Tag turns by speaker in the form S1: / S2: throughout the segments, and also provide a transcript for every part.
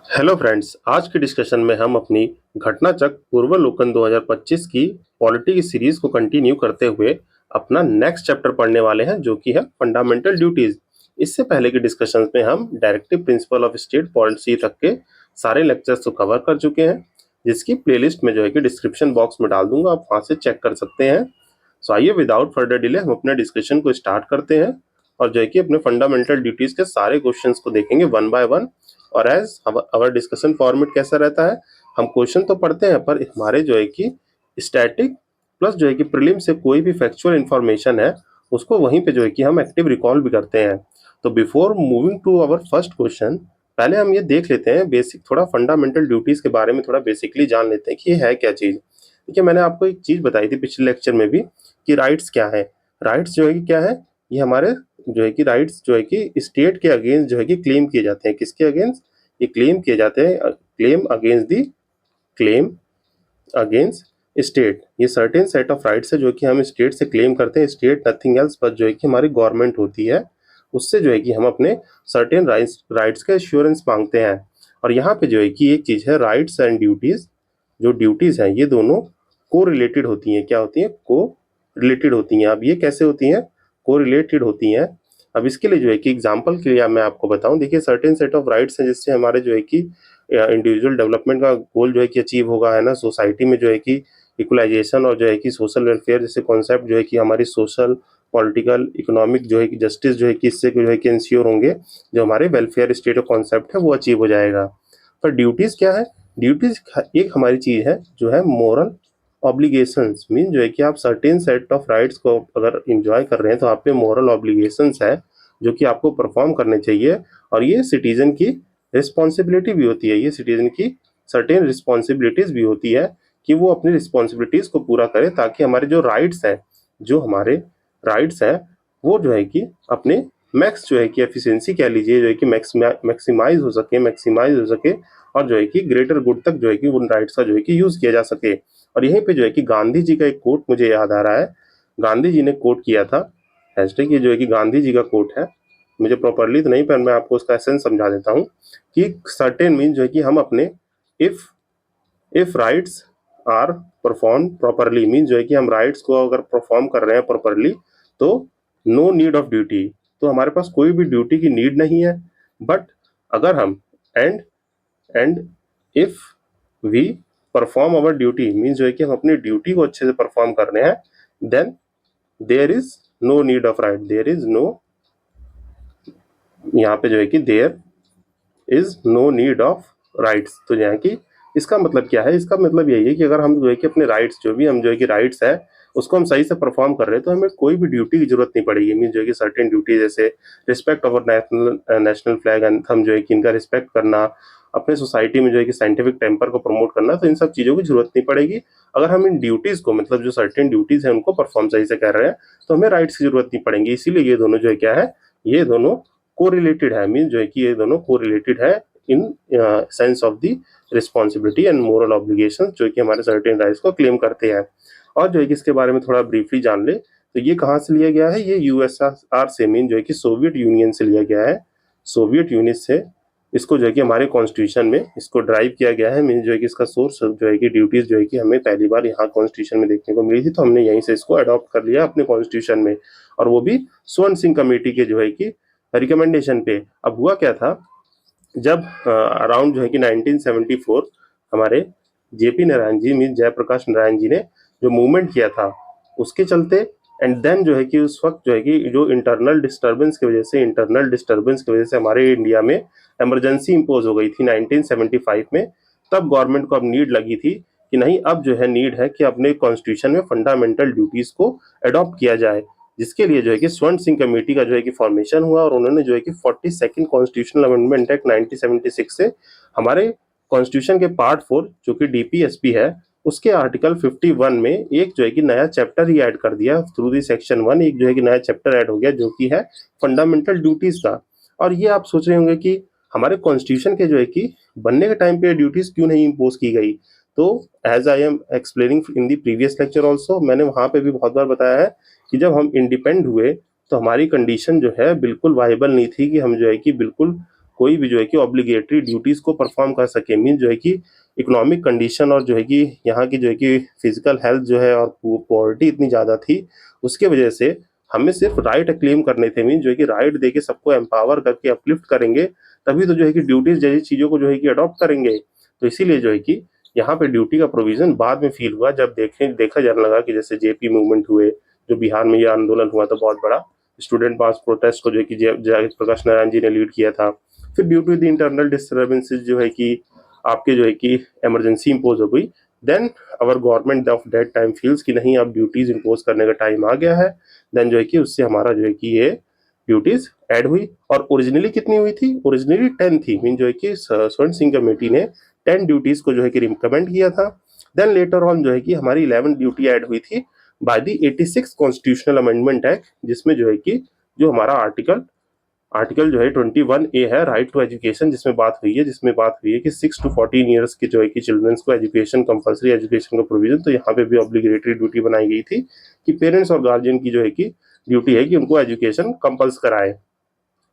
S1: Hello friends, आज की discussion में हम अपनी घटनाचक्र पूर्वावलोकन 2025 की पॉलिटी की सीरीज को कंटिन्यू करते हुए अपना नेक्स्ट चैप्टर पढ़ने वाले हैं, जो कि है फंडामेंटल ड्यूटीज। इससे पहले के डिस्कशंस में हम directive principle of state policy तक के सारे लेक्चर्स को कवर कर चुके हैं, जिसकी प्लेलिस्ट में जो है कि डिस्क्रिप्शन बॉक्स में डाल दूंगा, आप वहां से चेक कर सकते हैं। सो आइए विदाउट फर्दर डिले हम अपने डिस्कशन को स्टार्ट करते हैं और जो है कि अपने फंडामेंटल ड्यूटीज के सारे क्वेश्चंस को देखेंगे वन बाय वन। और एज अवर डिस्कशन फॉर्मेट कैसा रहता है, हम क्वेश्चन तो पढ़ते हैं पर हमारे जो है कि स्टैटिक प्लस जो है कि प्रीलिम से कोई भी फैक्चुअल इंफॉर्मेशन है उसको वहीं पे जो है कि हम एक्टिव रिकॉल भी करते हैं। तो before moving to our first question, पहले हम ये देख लेते हैं बेसिक थोड़ा फंडामेंटल ड्यूटीज के बारे में, थोड़ा बेसिकली जान लेते हैं कि ये है क्या चीज। देखिए, मैंने आपको एक चीज बताई थी पिछले लेक्चर में भी कि राइट्स क्या है। राइट्स जो है कि क्या है, ये हमारे जो है कि राइट्स जो है कि स्टेट के अगेंस्ट जो है कि क्लेम किए जाते हैं। किसके अगेंस्ट ये क्लेम किए जाते हैं? Claim against state. ये सर्टेन सेट ऑफ राइट्स है जो कि हम स्टेट से क्लेम करते हैं। स्टेट नथिंग एल्स बट जो है कि हमारी गवर्नमेंट होती है, उससे जो है कि हम अपने सर्टेन राइट्स का एश्योरेंस मांगते हैं। और यहाँ पे जो है कि एक चीज है, राइट्स एंड ड्यूटीज। जो ड्यूटीज हैं ये दोनों को रिलेटेड होती हैं। क्या होती हैं? को रिलेटेड होती हैं। अब ये कैसे होती हैं? को रिलेटेड होती हैं। अब इसके लिए जो है कि एग्जांपल के लिए मैं आपको बताऊं, देखिए सर्टेन सेट ऑफ राइट्स हैं जिससे हमारे जो है कि इंडिविजुअल डेवलपमेंट का गोल जो है कि अचीव होगा, है ना। सोसाइटी में जो है कि इक्वलाइजेशन और जो है कि सोशल वेलफेयर जैसे कॉन्सेप्ट जो है कि हमारी सोशल पॉलिटिकल इकोनॉमिक जो है कि जस्टिस जो है कि इससे जो है कि इंश्योर होंगे। जो हमारे वेलफेयर स्टेट ऑफ कॉन्सेप्ट है वो अचीव हो जाएगा। पर ड्यूटीज क्या है? ड्यूटीज एक हमारी चीज है जो है मोरल ऑब्लिगेशंस। मीन जो है कि आप सर्टेन सेट ऑफ राइट्स को अगर इंजॉय कर रहे हैं तो आप पे मोरल ऑब्लिगेशंस है जो कि आपको परफॉर्म करने चाहिए। और ये सिटीजन की रिस्पॉन्सिबिलिटी भी होती है। ये सिटीजन की सर्टेन रिस्पॉन्सिबिलिटीज भी होती है कि वो अपनी रिस्पॉन्सिबिलिटीज को पूरा करे, ताकि हमारे जो राइट्स हैं, जो हमारे राइट्स हैं वो जो है कि अपने मैक्स जो है कि एफिशिएंसी कह लीजिए, जो है कि मैक्सिमाइज हो सके और जो है कि ग्रेटर गुड तक जो है कि उन राइट्स का जो है कि यूज किया जा सके। और यहीं पे जो है कि गांधी जी का एक कोट मुझे याद आ रहा है। गांधी जी ने कोट किया था, हैशटैग ये जो है कि गांधी जी का कोट है। मुझे प्रॉपरली तो नहीं, पर मैं आपको उसका एसेंस समझा देता हूँ कि सर्टेन मीन जो है कि हम अपने if if rights are perform properly, mean जो है कि हम राइट्स को अगर परफॉर्म कर रहे हैं प्रॉपरली तो नो नीड ऑफ ड्यूटी, तो हमारे पास कोई भी ड्यूटी की नीड नहीं है। बट अगर हम and and if we perform our duty, mean जो है कि हम अपनी ड्यूटी को अच्छे से परफॉर्म कर रहे हैं, then there is no need of right. There is no, यहाँ पे जो है कि there is no need of rights. तो यहाँ की इसका मतलब क्या है? इसका मतलब यही है कि अगर हम जो है कि अपने राइट्स, जो भी हम जो है कि राइट्स है उसको हम सही से परफॉर्म कर रहे हैं तो हमें कोई भी ड्यूटी की जरूरत नहीं पड़ेगी। मीन जो है कि सर्टेन ड्यूटी जैसे respect of national flag anthem, जो है कि इनका रिस्पेक्ट करना, अपने सोसाइटी में जो है कि साइंटिफिक टेम्पर को प्रमोट करना, तो इन सब चीजों की जरूरत नहीं पड़ेगी। अगर हम इन ड्यूटीज को, मतलब जो सर्टेन ड्यूटीज है उनको परफॉर्म सही से कर रहे हैं तो हमें राइट्स की जरूरत नहीं पड़ेगी। इसीलिए ये दोनों जो है क्या है, ये दोनों कोरिलेटेड है। मीन जो है कि ये दोनों कोरिलेटेड है in sense of the responsibility and moral obligation, जो कि हमारे सर्टेन राइट्स को क्लेम करते हैं। और जो है कि इसके बारे में थोड़ा ब्रीफली जान ले तो ये कहाँ से लिया गया है? ये यूएसआर से, मीन जो है कि सोवियत यूनियन से लिया गया है। सोवियत यूनियन से इसको जो है कि हमारे कॉन्स्टिट्यूशन में इसको ड्राइव किया गया है। मीन जो है कि इसका सोर्स जो है कि ड्यूटीज जो है कि हमें पहली बार यहाँ कॉन्स्टिट्यूशन में देखने को मिली थी, तो हमने यहीं से इसको अडॉप्ट कर लिया अपने कॉन्स्टिट्यूशन में। और वो भी स्वर्ण सिंह कमेटी के जो है कि रिकमेंडेशन पे। अब हुआ क्या था, जब अराउंड जो है कि 1974 हमारे जेपी नारायण जी, मीन जयप्रकाश नारायण जी ने जो मूवमेंट किया था उसके चलते, एंड देन जो है कि उस वक्त जो है कि जो इंटरनल डिस्टर्बेंस की वजह से हमारे इंडिया में इमरजेंसी इम्पोज हो गई थी 1975 में। तब गवर्नमेंट को अब नीड लगी थी कि नहीं, अब जो है नीड है कि अपने कॉन्स्टिट्यूशन में फंडामेंटल ड्यूटीज को अडॉप्ट किया जाए। जिसके लिए जो है कि स्वर्ण सिंह कमेटी का जो है कि फॉर्मेशन हुआ और उन्होंने जो है कि 42nd कॉन्स्टिट्यूशनल अमेंडमेंट एक्ट 1976 से हमारे कॉन्स्टिट्यूशन के पार्ट 4 जो कि डीपीएसपी है उसके आर्टिकल 51 में एक जो है कि नया चैप्टर ही ऐड कर दिया थ्रू दी सेक्शन 1। एक जो है कि नया चैप्टर ऐड हो गया जो कि है फंडामेंटल ड्यूटीज का। और ये आप सोच रहे होंगे कि हमारे कॉन्स्टिट्यूशन के जो है कि बनने के टाइम पे ड्यूटीज क्यों नहीं इम्पोज की गई। तो as I am explaining in the previous lecture also, मैंने वहां पे भी बहुत बार बताया है कि जब हम इंडिपेंडेंट हुए तो हमारी कंडीशन जो है बिल्कुल वाइबल नहीं थी कि हम जो है कि बिल्कुल कोई भी जो है कि ऑब्लिगेटरी ड्यूटीज को परफॉर्म कर सके। मीन जो है कि इकोनॉमिक कंडीशन और जो है कि यहाँ की जो है कि फिजिकल हेल्थ जो है और पॉवर्टी इतनी ज़्यादा थी, उसके वजह से हमें सिर्फ राइट क्लेम करने थे। मीन जो है कि राइट देके सबको एम्पावर करके अपलिफ्ट करेंगे, तभी तो जो है कि ड्यूटीज जैसी चीज़ों को जो है कि अडॉप्ट करेंगे। तो इसीलिए जो है कि यहाँ पे ड्यूटी का प्रोविजन बाद में फील हुआ, जब देखा जाने लगा कि जैसे जेपी मूवमेंट हुए, जो बिहार में ये आंदोलन हुआ था बहुत बड़ा, स्टूडेंट मास प्रोटेस्ट को जो है कि जयप्रकाश प्रकाश नारायण जी ने लीड किया था। फिर due to the internal disturbances जो है कि आपके जो है कि इमरजेंसी इम्पोज हो गई। Then our government of that time feels कि नहीं, अब ड्यूटीज इम्पोज करने का टाइम आ गया है। देन जो है कि उससे हमारा जो है कि ये ड्यूटीज ऐड हुई। और ओरिजिनली कितनी हुई थी? ओरिजिनली 10 थी। मीन जो है कि स्वर्ण सिंह कमेटी ने 10 ड्यूटीज को जो है कि रिकमेंड किया था। देन लेटर ऑन जो है कि हमारी 11 ड्यूटी ऐड हुई थी by the 86 constitutional amendment act, जिसमें जो है कि जो हमारा आर्टिकल जो है 21A है, राइट टू एजुकेशन, जिसमें बात हुई है कि 6 to 14 ईयर्स के जो है कि चिल्ड्रंस को एजुकेशन, कंपलसरी एजुकेशन का प्रोविजन। तो यहाँ पे भी ऑब्लिगेटरी ड्यूटी बनाई गई थी कि पेरेंट्स और गार्जियन की जो है कि ड्यूटी है कि उनको एजुकेशन कंपल्स कराए।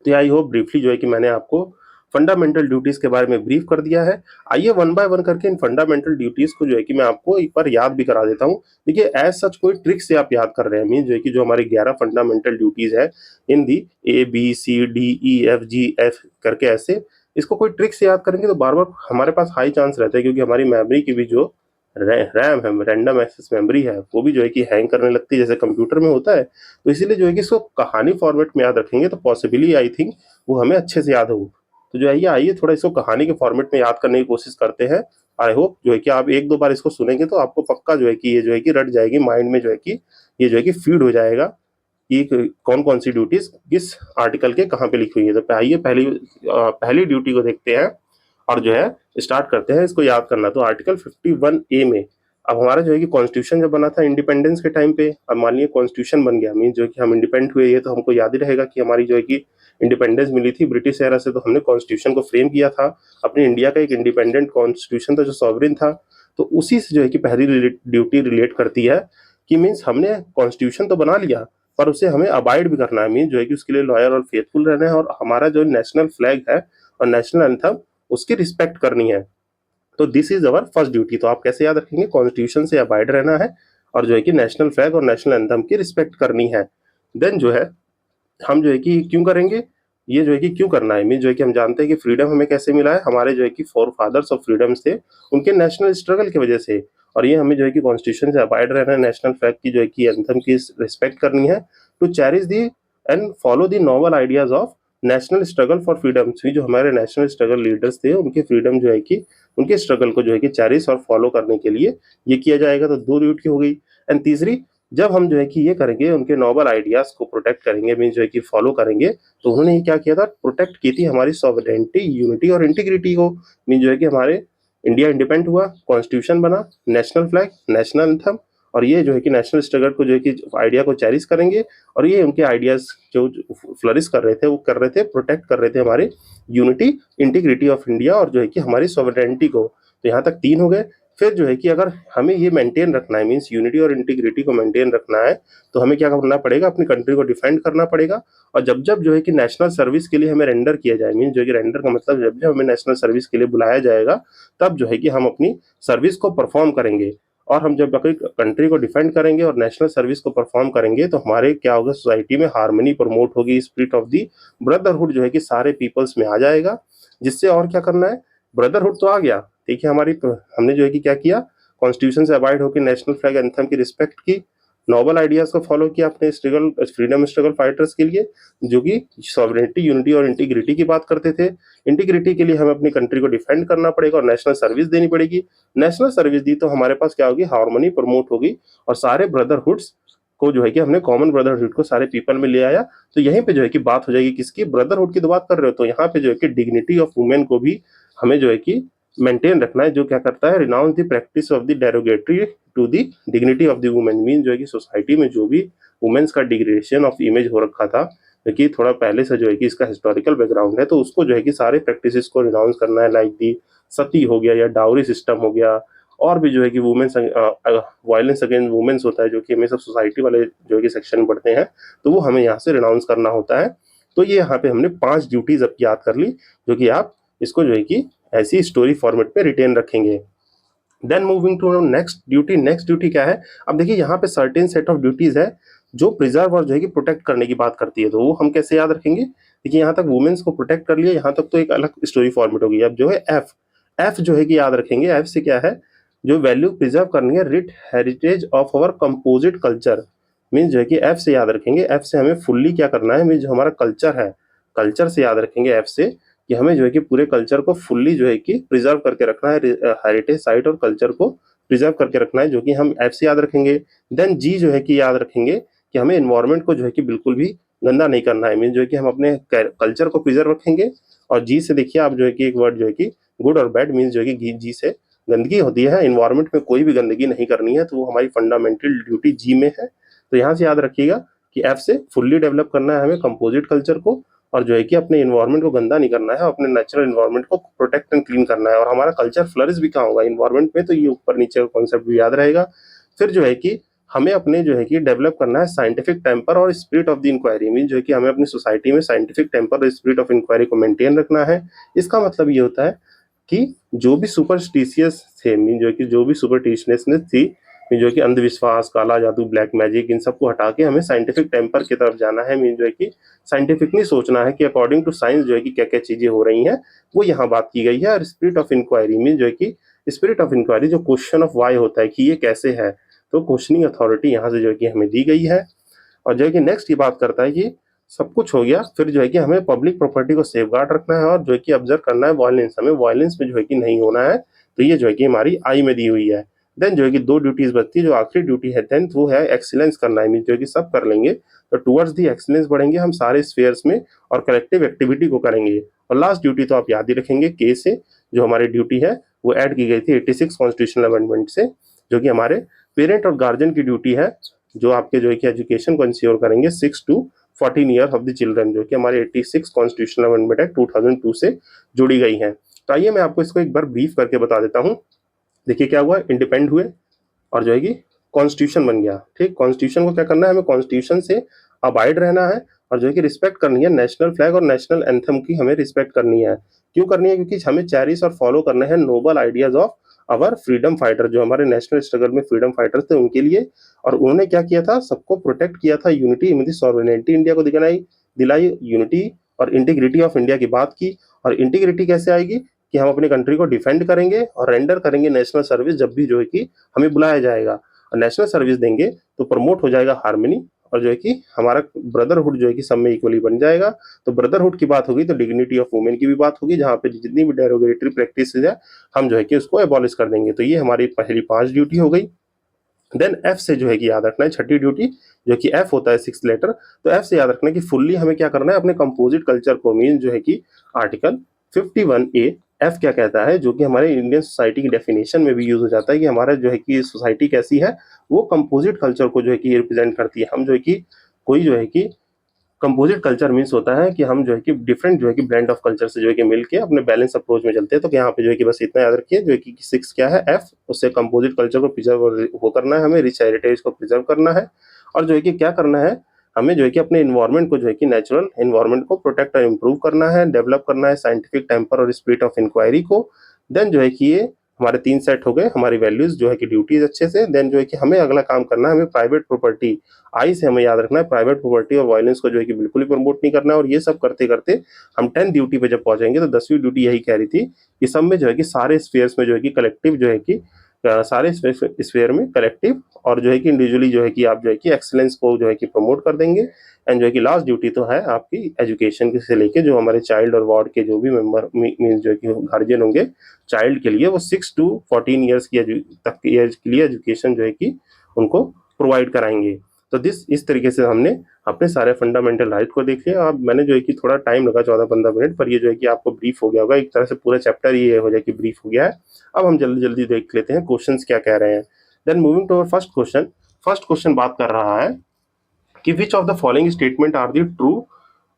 S1: तो आई होप ब्रीफली जो है कि मैंने आपको फंडामेंटल ड्यूटीज के बारे में ब्रीफ कर दिया है। आइए वन बाय वन करके इन फंडामेंटल ड्यूटीज को जो है कि मैं आपको एक बार याद भी करा देता हूँ। देखिए, एज सच कोई ट्रिक से आप याद कर रहे हैं, मीन जो है कि जो हमारी 11 फंडामेंटल ड्यूटीज है इन दी ABCDEFGF करके, ऐसे इसको कोई ट्रिक से याद करेंगे तो बार बार हमारे पास हाई चांस रहता है, क्योंकि हमारी मेमोरी की भी जो रैम है, रैंडम एक्सेस मेमोरी है, वो भी जो है कि हैंग करने लगती है जैसे कंप्यूटर में होता है। तो इसीलिए जो है कि इसको कहानी फॉर्मेट में याद रखेंगे तो पॉसिबली आई थिंक वो हमें अच्छे से याद हो। तो जो है ये आइए थोड़ा इसको कहानी के फॉर्मेट में याद करने की कोशिश करते हैं। आई होप जो है कि आप एक दो बार इसको सुनेंगे तो आपको पक्का जो है कि ये जो है कि रट जाएगी माइंड में, जो है कि ये जो है कि फीड हो जाएगा कि कौन कौन सी ड्यूटीज किस आर्टिकल के कहाँ पे लिखी हुई है। तो आइए पहली ड्यूटी को देखते हैं और जो है स्टार्ट करते हैं इसको याद करना। तो आर्टिकल 51A में, अब हमारा जो है कि कॉन्स्टिट्यूशन जब बना था इंडिपेंडेंस के टाइम पे, अब मान लीजिए कॉन्स्टिट्यूशन बन गया, मीन जो है कि हम इंडिपेंडेंट हुए, ये तो हमको याद ही रहेगा कि हमारी जो है कि इंडिपेंडेंस मिली थी ब्रिटिश एरा से, तो हमने कॉन्स्टिट्यूशन को फ्रेम किया था। अपनी इंडिया का एक इंडिपेंडेंट कॉन्स्टिट्यूशन था जो सॉवरिन था। तो उसी से जो है कि पहली ड्यूटी रिलेट करती है कि मीन्स हमने कॉन्स्टिट्यूशन तो बना लिया, पर उसे हमें अबाइड भी करना है। मीन जो है कि उसके लिए लॉयल और फेथफुल रहना है, और हमारा जो नेशनल फ्लैग है और नेशनल एंथम, उसकी रिस्पेक्ट करनी है। तो this is our first duty. तो आप कैसे याद रखेंगे? कॉन्स्टिट्यूशन से अबाइड रहना है और जो है कि नेशनल फ्लैग और नेशनल एंथम की रिस्पेक्ट करनी है। देन जो है हम जो है कि क्यों करेंगे, ये जो है कि क्यों करना है, मीन जो है कि हम जानते हैं कि फ्रीडम हमें कैसे मिला है, हमारे जो है कि फोर फादर्स ऑफ फ्रीडम्स थे, उनके नेशनल स्ट्रगल की वजह से। और ये हमें जो है कि कॉन्स्टिट्यूशन से अबाइड रहना है, नेशनल फ्लैग की जो है कि एंथम की रिस्पेक्ट करनी है, to cherish the and follow the noble ideas of national struggle for freedom. जो हमारे नेशनल स्ट्रगल लीडर्स थे, उनके फ्रीडम जो है कि उनके स्ट्रगल को जो है कि चेरिश और फॉलो करने के लिए ये किया जाएगा। तो दो ड्यूटी हो गई। एंड तीसरी, जब हम जो है कि ये करेंगे, उनके नोबल आइडियाज को प्रोटेक्ट करेंगे, मीन जो है कि फॉलो करेंगे, तो उन्होंने ये क्या किया था? प्रोटेक्ट की थी हमारी सॉवरेनिटी, यूनिटी और इंटीग्रिटी को। मीन जो है कि हमारे इंडिया इंडिपेंडेंट हुआ, कॉन्स्टिट्यूशन बना, नेशनल फ्लैग, नेशनल एंथम, और ये जो है कि नेशनल स्ट्रगल को जो है कि आइडिया को चेरिश करेंगे। और ये उनके आइडियाज जो फ्लरिश कर रहे थे, वो कर रहे थे, प्रोटेक्ट कर रहे थे हमारे यूनिटी, इंटीग्रिटी ऑफ इंडिया और जो है कि हमारी सॉवरेनिटी को। तो यहाँ तक 3 हो गए। फिर जो है कि अगर हमें ये मेंटेन रखना है, मीन्स यूनिटी और इंटीग्रिटी को मेंटेन रखना है, तो हमें क्या करना पड़ेगा? अपनी कंट्री को डिफेंड करना पड़ेगा। और जब जब जो है कि नेशनल सर्विस के लिए हमें रेंडर किया जाए, मीन्स जो है कि रेंडर का मतलब जब जब हमें नेशनल सर्विस के लिए बुलाया जाएगा, तब जो है कि हम अपनी सर्विस को परफॉर्म करेंगे। और हम जब अपनी कंट्री को डिफेंड करेंगे और नेशनल सर्विस को परफॉर्म करेंगे, तो हमारे क्या होगा? सोसाइटी में हार्मनी प्रमोट होगी, स्पिरिट ऑफ दी ब्रदरहुड जो है कि सारे पीपल्स में आ जाएगा। जिससे और क्या करना है? ब्रदरहुड तो आ गया। देखिए, हमने जो है कि क्या किया? कॉन्स्टिट्यूशन से अवॉइड होकर नेशनल फ्लैग एंथम की रिस्पेक्ट की, नोबल आइडियाज को फॉलो किया अपने स्ट्रगल, फ्रीडम स्ट्रगल फाइटर्स के लिए, जो कि सॉवरेनिटी, यूनिटी और इंटीग्रिटी की बात करते थे। इंटीग्रिटी के लिए हमें अपनी कंट्री को डिफेंड करना पड़ेगा और नेशनल सर्विस देनी पड़ेगी। नेशनल सर्विस दी तो हमारे पास क्या होगी? हार्मनी प्रमोट होगी और सारे ब्रदरहुड्स को जो है कि हमने कॉमन ब्रदरहुड को सारे पीपल में ले आया। तो यहीं पे जो है कि बात हो जाएगी किसकी? ब्रदरहुड की तो बात कर रहे हो, तो यहाँ पे जो है कि डिग्निटी ऑफ वुमेन को भी हमें जो है कि मेंटेन रखना है। जो क्या करता है? Renounce the practice of the derogatory to the dignity of the women. Mean जो है कि सोसाइटी में जो भी वुमेन्स का डिग्रेडेशन ऑफ इमेज हो रखा था, क्योंकि थोड़ा पहले से जो है कि इसका हिस्टोरिकल बैकग्राउंड है, तो उसको जो है कि सारे प्रैक्टिसेस को रिनाउंस करना है। लाइक दी सती हो गया या डाउरी सिस्टम हो गया, और भी जो है कि वुमेन्स वायलेंस अगेंस्ट वुमेन्स होता है, जो कि हमें सब सोसाइटी वाले जो है कि सेक्शन में पढ़ते हैं, तो वो हमें यहाँ से रिनाउंस करना होता है। तो ये यहाँ पे हमने 5 ड्यूटीज अब याद कर ली, जो कि आप इसको जो है कि ऐसी स्टोरी फॉर्मेट पे रिटेन रखेंगे। Then moving to next duty क्या है? अब देखिए यहाँ पे सर्टेन सेट ऑफ ड्यूटीज है जो प्रिजर्व और जो है कि प्रोटेक्ट करने की बात करती है, तो वो हम कैसे याद रखेंगे? देखिए यहाँ तक वुमेन्स को प्रोटेक्ट कर लिया, यहाँ तक तो एक अलग स्टोरी फॉर्मेट होगी। अब जो है एफ जो है कि याद रखेंगे, एफ से क्या है, जो वैल्यू प्रिजर्व करनी है, writ heritage of our composite culture, means जो है कि एफ से याद रखेंगे। एफ से हमें फुल्ली क्या करना है, मीन्स जो हमारा कल्चर है, कल्चर से याद रखेंगे एफ से कि हमें जो है कि पूरे कल्चर को फुल्ली जो है कि प्रिजर्व करके रखना है, हेरिटेज साइट और कल्चर को प्रिजर्व करके रखना है, जो कि हम एफ से याद रखेंगे। देन जी जो है कि याद रखेंगे कि हमें एनवायरनमेंट को जो है कि बिल्कुल भी गंदा नहीं करना है, मीन जो है कि हम अपने कल्चर को प्रिजर्व रखेंगे। और जी से देखिए आप जो है कि एक वर्ड जो है कि गुड और बैड, मीन्स जो है कि जी से गंदगी होती है, एनवायरनमेंट में कोई भी गंदगी नहीं करनी है, तो वो हमारी फंडामेंटल ड्यूटी जी में है। तो यहाँ से याद रखिएगा कि एफ से फुल्ली डेवलप करना है हमें कंपोजिट कल्चर को, और जो है कि अपने इन्वायरमेंट को गंदा नहीं करना है, अपने नेचुरल इन्वायरमेंट को प्रोटेक्ट एंड क्लीन करना है। और हमारा कल्चर फ्लरिश भी कहाँ होगा, इन्वायरमेंट में, तो ये ऊपर नीचे का कॉन्सेप्ट भी याद रहेगा। फिर जो है कि हमें अपने जो है कि डेवलप करना है साइंटिफिक टेम्पर और spirit of the inquiry, mean जो है कि हमें अपनी सोसाइटी में साइंटिफिक टेम्पर और स्पिरिट ऑफ इंक्वायरी को मेंटेन रखना है। इसका मतलब ये होता है कि जो भी सुपरस्टिशियस थे, मीन जो है कि जो भी सुपरस्टिशियसनेस थी, जो कि अंधविश्वास, काला जादू, ब्लैक मैजिक, इन सबको हटा के हमें साइंटिफिक टेम्पर की तरफ जाना है। मीन जो है कि साइंटिफिकली सोचना है कि अकॉर्डिंग टू साइंस जो है कि क्या क्या चीजें हो रही हैं, वो यहाँ बात की गई है। और स्पिरिट ऑफ इंक्वायरी मीन जो है कि स्पिरिट ऑफ इंक्वायरी जो क्वेश्चन ऑफ वाई होता है कि ये कैसे है, तो क्वेश्चनिंग अथॉरिटी यहाँ से जो है कि हमें दी गई है। और जो है कि नेक्स्ट ये बात करता है कि सब कुछ हो गया, फिर जो है कि हमें पब्लिक प्रॉपर्टी को सेफ गार्ड रखना है और जो है कि ऑब्जर्व करना है वायलेंस, हमें वायलेंस में जो है कि नहीं होना है। तो ये जो है कि हमारी आई में दी हुई है। देन जो है कि 2 ड्यूटीज बचती है, जो आखिरी ड्यूटी है 10th, वो है एक्सीलेंस करना है, मीन जो है कि सब कर लेंगे तो टुवर्ड्स दी एक्सीलेंस बढ़ेंगे हम सारे स्फेयर्स में और कलेक्टिव एक्टिविटी को करेंगे। और लास्ट ड्यूटी तो आप याद ही रखेंगे, के से जो हमारी ड्यूटी है वो ऐड की गई थी 86 कॉन्स्टिट्यूशनल अमेंडमेंट से, जो कि हमारे पेरेंट और गार्जियन की ड्यूटी है, जो आपके जो है कि एजुकेशन को इंश्योर करेंगे 6 to 14 year of the children, जो कि हमारे 86 कॉन्स्टिट्यूशनल अमेंडमेंट एक्ट 2002 से जुड़ी गई है। तो आइए मैं आपको इसको एक बार ब्रीफ करके बता देता हूँ। देखिए क्या हुआ, इंडिपेंडेंट हुए और जो है कि कॉन्स्टिट्यूशन बन गया। ठीक, कॉन्स्टिट्यूशन को क्या करना है, हमें कॉन्स्टिट्यूशन से अबाइड रहना है और जो है कि रिस्पेक्ट करनी है, नेशनल फ्लैग और नेशनल एंथम की हमें रिस्पेक्ट करनी है। क्यों करनी है? क्योंकि हमें चेरिश और फॉलो करने हैं noble ideas of our freedom fighter, जो हमारे नेशनल स्ट्रगल में फ्रीडम फाइटर्स थे उनके लिए। और उन्होंने क्या किया था, सबको प्रोटेक्ट किया था, unity in the sovereignty India को दिलाई यूनिटी और इंटीग्रिटी ऑफ इंडिया की बात की। और इंटीग्रिटी कैसे आएगी कि हम अपनी कंट्री को डिफेंड करेंगे और रेंडर करेंगे नेशनल सर्विस जब भी जो है कि हमें बुलाया जाएगा, और नेशनल सर्विस देंगे तो प्रमोट हो जाएगा हार्मनी, और जो है कि हमारा ब्रदरहुड जो है कि सब में इक्वली बन जाएगा। तो ब्रदरहुड की बात होगी तो डिग्निटी ऑफ वुमेन की भी बात होगी, जहाँ पे जितनी भी डेरोगेटरी प्रैक्टिस है हम जो है कि उसको एबॉलिश कर देंगे। तो ये हमारी पहली 5 ड्यूटी हो गई। देन एफ से जो है कि याद रखना है छठी ड्यूटी, जो कि एफ होता है 6th लेटर। तो एफ से याद रखना है कि फुल्ली हमें क्या करना है, अपने कंपोजिट कल्चर को, मीन जो है कि आर्टिकल 51A एफ क्या कहता है, जो कि हमारे इंडियन सोसाइटी की डेफिनेशन में भी यूज हो जाता है कि हमारा जो है कि सोसाइटी कैसी है, वो कंपोजिट कल्चर को जो है कि रिप्रेजेंट करती है। हम जो है कि कोई जो है कि कंपोजिट कल्चर मीन्स होता है कि हम जो है कि डिफरेंट जो है कि ब्लेंड ऑफ कल्चर से जो है कि मिलके अपने बैलेंस अप्रोच में चलते हैं। तो यहाँ पे जो है कि बस इतना याद रखिए, जो है कि 6 क्या है, एफ, उससे कंपोजिट कल्चर को प्रिजर्व वो करना है, हमें रिच हेरिटेज को प्रिजर्व करना है। और जो है कि क्या करना है, हमें जो है कि अपने इन्वायरमेंट को जो है कि नेचुरल इन्वायरमेंट को प्रोटेक्ट और इम्प्रूव करना है, डेवलप करना है साइंटिफिक टेम्पर और स्पिरिट ऑफ इंक्वायरी को। देन जो है कि ये हमारे 3 सेट हो गए, हमारी वैल्यूज जो है कि ड्यूटीज अच्छे से। देन जो है कि हमें अगला काम करना है, हमें प्राइवेट प्रॉपर्टी, आई से हमें याद रखना है प्राइवेट प्रॉपर्टी और वायलेंस को जो है कि बिल्कुल ही प्रमोट नहीं करना है। और ये सब करते करते हम 10th ड्यूटी पे जब पहुंचेंगे, तो 10वीं ड्यूटी यही कह रही थी कि सब में जो है कि सारे स्फेयर्स में जो है कि कलेक्टिव जो है कि सारे स्फेयर में कलेक्टिव और जो है कि इंडिविजुअली जो है कि आप जो है कि एक्सीलेंस को जो है कि प्रमोट कर देंगे। एंड जो है कि लास्ट ड्यूटी तो है आपकी एजुकेशन से लेके जो हमारे चाइल्ड और वार्ड के जो भी मेंबर मीन जो है कि गार्जियन होंगे चाइल्ड के लिए, वो 6 to 14 ईयर्स की तक के एज के लिए एजुकेशन जो है कि उनको प्रोवाइड कराएंगे। तो इस तरीके से हमने अपने सारे फंडामेंटल राइट को देख लिया। अब मैंने जो है कि थोड़ा टाइम लगा 14-15 मिनट, पर ये जो है कि आपको ब्रीफ हो गया होगा, एक तरह से पूरा चैप्टर ये हो जाए कि ब्रीफ हो गया है। अब हम जल्दी जल्दी देख लेते हैं क्वेश्चंस क्या कह रहे हैं। Then moving to our first question. First question बात कर रहा है कि which of the following statement are the true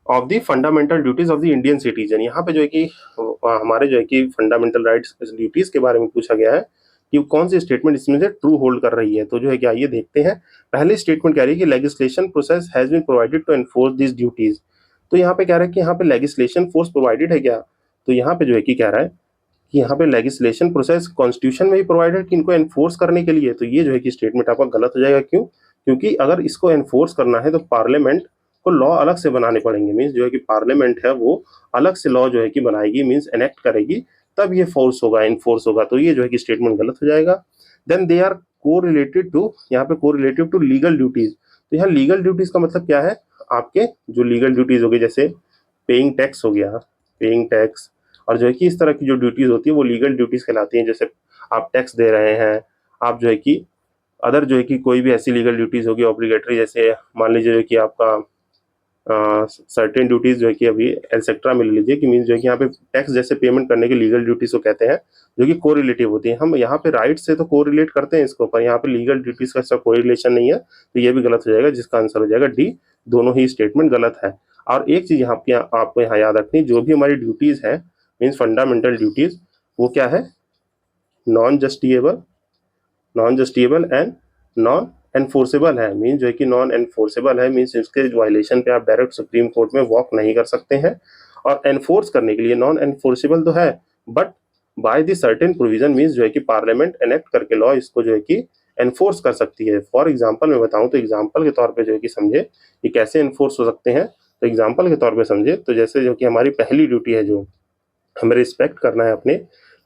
S1: of the fundamental duties of the Indian citizen. यहाँ पे जो है कि हमारे जो है कि फंडामेंटल राइट्स ड्यूटीज के बारे में पूछा गया है कि कौन सी स्टेटमेंट इसमें से ट्रू होल्ड कर रही है। तो जो है कि आइए देखते हैं। पहली स्टेटमेंट कह रही है कि legislation process has been provided to enforce this duties. तो यहाँ पे कह रहा है कि यहाँ पे लेजिस्लेशन फोर्स प्रोवाइडेड है क्या, तो यहाँ पे जो है कि कह रहा है कि यहाँ पे लेजिस्लेशन प्रोसेस कॉन्स्टिट्यूशन में ही प्रोवाइडेड कि इनको एनफोर्स करने के लिए, तो ये जो है कि स्टेटमेंट आपका गलत हो जाएगा। क्यों? क्योंकि अगर इसको एनफोर्स करना है तो पार्लियामेंट को लॉ अलग से बनाने पड़ेंगे, मीन्स जो है कि पार्लियामेंट है वो अलग से लॉ जो है कि बनाएगी, मीन्स एनेक्ट करेगी, तब ये फोर्स होगा, एनफोर्स होगा, तो ये जो है कि स्टेटमेंट गलत हो जाएगा। देन दे आर को रिलेटेड टू, यहाँ पे को रिलेटिव टू लीगल ड्यूटीज, तो यहाँ लीगल ड्यूटीज का मतलब क्या है, आपके जो लीगल ड्यूटीज हो गई, जैसे पेइंग टैक्स हो गया, पेइंग टैक्स, और जो है कि इस तरह की जो ड्यूटीज होती है वो लीगल ड्यूटीज कहलाती हैं। जैसे आप टैक्स दे रहे हैं, आप जो है कि अदर जो है कि कोई भी ऐसी लीगल ड्यूटीज होगी ऑब्लिगेटरी, जैसे मान लीजिए जो कि आपका सर्टेन ड्यूटीज जो है कि अभी एटसेट्रा में ले लीजिए कि मीन जो है कि यहाँ पे टैक्स जैसे पेमेंट करने की लीगल ड्यूटीज को कहते हैं, जो कि कोरिलेटिव होती है। हम यहाँ पे राइट से तो कोरिलेट करते हैं इसको, पर यहाँ पे लीगल ड्यूटीज का इसका कोई रिलेशन नहीं है, तो ये भी गलत हो जाएगा, जिसका आंसर हो जाएगा डी, दोनों ही स्टेटमेंट गलत है। और एक चीज यहाँ पे आपको यहाँ याद रखनी, जो भी हमारी ड्यूटीज है मीन्स फंडामेंटल ड्यूटीज, वो क्या है, non justiciable, non justiciable and non enforceable है। मीन जो है कि नॉन एनफोर्सेबल है, मीन्स इसके वायलेशन पे आप डायरेक्ट सुप्रीम कोर्ट में वॉक नहीं कर सकते हैं। और एनफोर्स करने के लिए नॉन एनफोर्सेबल तो है, but by the certain provision, means जो है कि पार्लियामेंट एनेक्ट करके लॉ इसको जो है कि एनफोर्स कर सकती है। फॉर एग्जाम्पल मैं बताऊं तो एग्जाम्पल के तौर पे जो है कि समझे ये कैसे एनफोर्स हो सकते हैं, तो एग्जाम्पल के तौर पे समझे तो जैसे जो कि हमारी पहली ड्यूटी है, जो हमें रिस्पेक्ट करना है अपने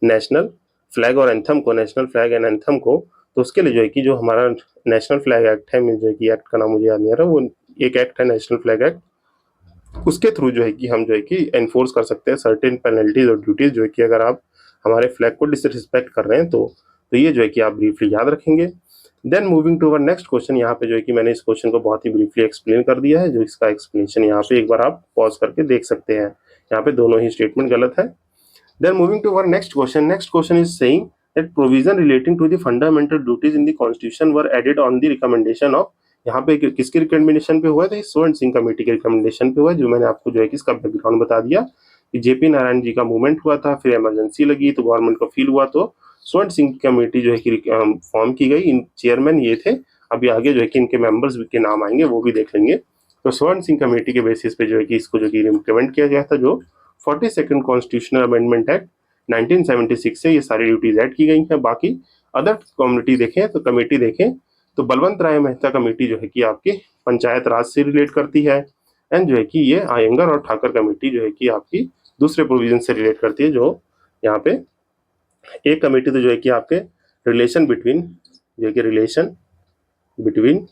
S1: नेशनल फ्लैग और एंथम को, नेशनल फ्लैग एंड एंथम को, तो उसके लिए जो है कि जो हमारा नेशनल फ्लैग एक्ट है, जो है कि एक्ट का नाम मुझे याद नहीं आ रहा, वो एक एक्ट है नेशनल फ्लैग एक्ट, उसके थ्रू जो है कि हम जो है कि एनफोर्स कर सकते हैं सर्टेन पेनल्टीज और ड्यूटीज, जो है कि अगर आप हमारे फ्लैग को डिसरिस्पेक्ट कर रहे हैं तो ये जो है कि आप ब्रीफली याद रखेंगे। Then moving to our next question, यहाँ पे जो है कि मैंने इस क्वेश्चन को बहुत ही ब्रीफली एक्सप्लेन कर दिया है, जो इसका एक्सप्लेनेशन यहाँ पे एक बार आप पॉज करके देख सकते हैं। यहाँ पे दोनों ही स्टेटमेंट गलत है। Then moving to our next question. Next question is saying that provision relating to the fundamental duties in the constitution were added on the recommendation of, यहाँ पे किसके रिकमेंडेशन पे हुआ था, स्वर्ण सिंह कमेटी के रिकमेंडेशन पे हुआ, जो मैंने आपको जो है कि इसका बैकग्राउंड बता दिया कि जेपी नारायण जी का मूवमेंट हुआ था, फिर इमरजेंसी लगी तो गवर्नमेंट को फील हुआ, तो स्वर्ण सिंह कमेटी जो है कि फॉर्म की गई। इन चेयरमैन ये थे, अभी आगे जो है कि इनके मेंबर्स के नाम आएंगे वो भी देख लेंगे। तो स्वर्ण सिंह कमेटी के बेसिस पे जो है कि इसको जो कि रिकमेंड किया गया था, जो 42nd कॉन्स्टिट्यूशनल अमेंडमेंट एक्ट 1976 से ये सारी ड्यूटीज ऐड की गई हैं। बाकी अदर कम्युनिटी देखें तो कमेटी देखें तो बलवंत राय मेहता कमेटी जो है कि आपकी पंचायत राज से रिलेट करती है, एंड जो है कि ये आयंगर और ठाकर कमेटी जो है कि आपकी दूसरे प्रोविजन से रिलेट करती है। जो यहाँ पे एक कमेटी तो जो है कि आपके रिलेशन बिटवीन, जो है कि रिलेशन बिटवीन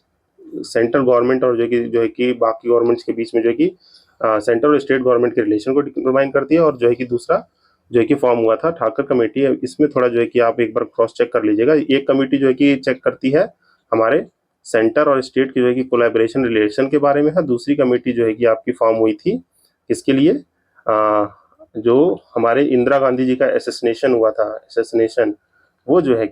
S1: सेंट्रल गवर्नमेंट और जो है कि बाकी गवर्नमेंट्स के बीच में जो है कि सेंट्रल और स्टेट गवर्नमेंट के रिलेशन को डिटरमाइन करती है, और जो है कि दूसरा जो है कि फॉर्म हुआ था ठाकर कमेटी है। इसमें थोड़ा जो है कि आप एक बार क्रॉस चेक कर लीजिएगा। एक कमेटी जो है कि चेक करती है हमारे सेंटर और स्टेट की जो है कि कोलैबोरेशन रिलेशन के बारे में है, दूसरी कमेटी जो है कि आपकी फॉर्म हुई थी इसके लिए जो हमारे इंदिरा गांधी जी का एसेसिनेशन हुआ था, एसेसिनेशन, वो जो है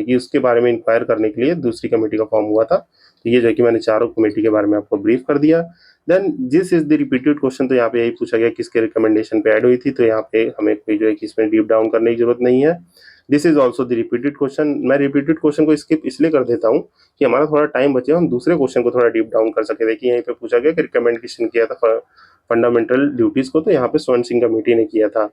S1: कि उसके बारे में इंक्वायर करने के लिए दूसरी कमेटी का फॉर्म हुआ था। तो ये जो है कि मैंने चारों कमेटी के बारे में आपको ब्रीफ कर दिया। Then this is the repeated question, तो यहाँ पे यही पूछा गया किसके रिकमेंडेशन पे ऐड हुई थी, तो यहाँ पे हमें कोई जो है कि इसमें डीप डाउन करने की जरूरत नहीं है। This is also the repeated question. मैं रिपीटेड क्वेश्चन को स्किप इसलिए कर देता हूँ कि हमारा थोड़ा टाइम बचे, हम दूसरे क्वेश्चन को थोड़ा डीप डाउन कर सके। देखिए यहीं पे पूछा गया कि रिकमेंडेशन किया था फंडामेंटल ड्यूटीज को, तो यहाँ पे स्वर्ण सिंह कमेटी ने किया था।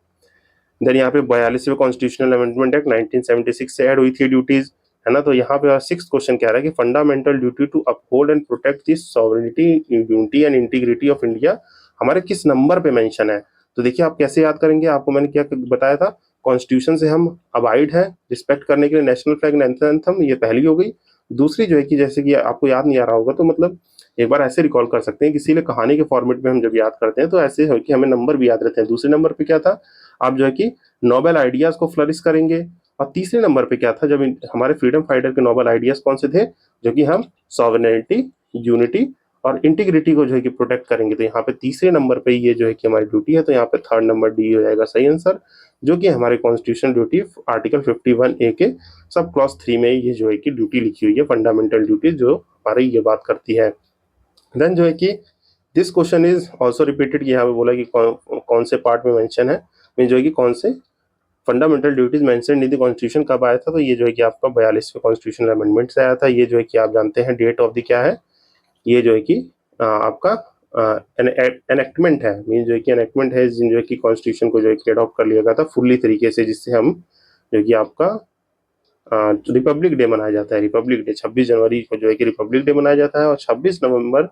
S1: देन यहाँ पे 42वें कॉन्स्टिट्यूशनल अमेंडमेंट एक्ट 1976 से ऐड हुई थी ड्यूटीज, है ना। तो यहाँ पे सिक्स क्वेश्चन कह रहा है कि fundamental duty to uphold and protect the sovereignty, unity and integrity of India हमारे किस नंबर पे मेंशन है। तो देखिए आप कैसे याद करेंगे, आपको मैंने क्या बताया था, कॉन्स्टिट्यूशन से हम अबाइड है रिस्पेक्ट करने के लिए नेशनल फ्लैग एंड एंथम, ये पहली हो गई। दूसरी जो है कि जैसे कि आपको याद नहीं आ रहा होगा तो मतलब एक बार ऐसे रिकॉल कर सकते हैं, इसीलिए कहानी के फॉर्मेट में हम जब याद करते हैं तो ऐसे हो कि हमें नंबर भी याद रहते हैं। दूसरे नंबर पे क्या था, आप जो है कि नोबेल आइडियाज को फ्लरिश करेंगे। और तीसरे नंबर पे क्या था, जब हमारे फ्रीडम फाइटर के नोबेल आइडियाज कौन से थे, जो कि हम सॉवरेनिटी, यूनिटी और इंटीग्रिटी को जो है कि प्रोटेक्ट करेंगे। तो यहाँ पे तीसरे नंबर पे ये जो है कि हमारी ड्यूटी है, तो यहाँ पे थर्ड नंबर डी हो जाएगा सही आंसर, जो कि हमारे कॉन्स्टिट्यूशन ड्यूटी आर्टिकल 51A के सब क्लॉज 3 में ये जो है कि ड्यूटी लिखी हुई है, फंडामेंटल ड्यूटी, जो हमारी ये बात करती है। देन जो है कि this question is also repeated, यहाँ पे बोला कि कौन से पार्ट में मेंशन है, जो है कि कौन से fundamental duties mention in the constitution कब आया था, तो ये जो है कि आपका 42वें कॉन्स्टिट्यूशनल अमेंडमेंट से आया था। ये जो है कि आप जानते हैं डेट ऑफ द क्या है, ये जो है कि आपका एनेक्टमेंट है, मीन जो है कि एनेक्टमेंट है जो है कि कॉन्स्टिट्यूशन को जो है कि अडॉप्ट कर लिया गया था फुल्ली तरीके से, जिससे हम जो कि आपका रिपब्लिक डे मनाया जाता है। रिपब्लिक डे 26 जनवरी को जो है कि रिपब्लिक डे मनाया जाता है, और 26 नवंबर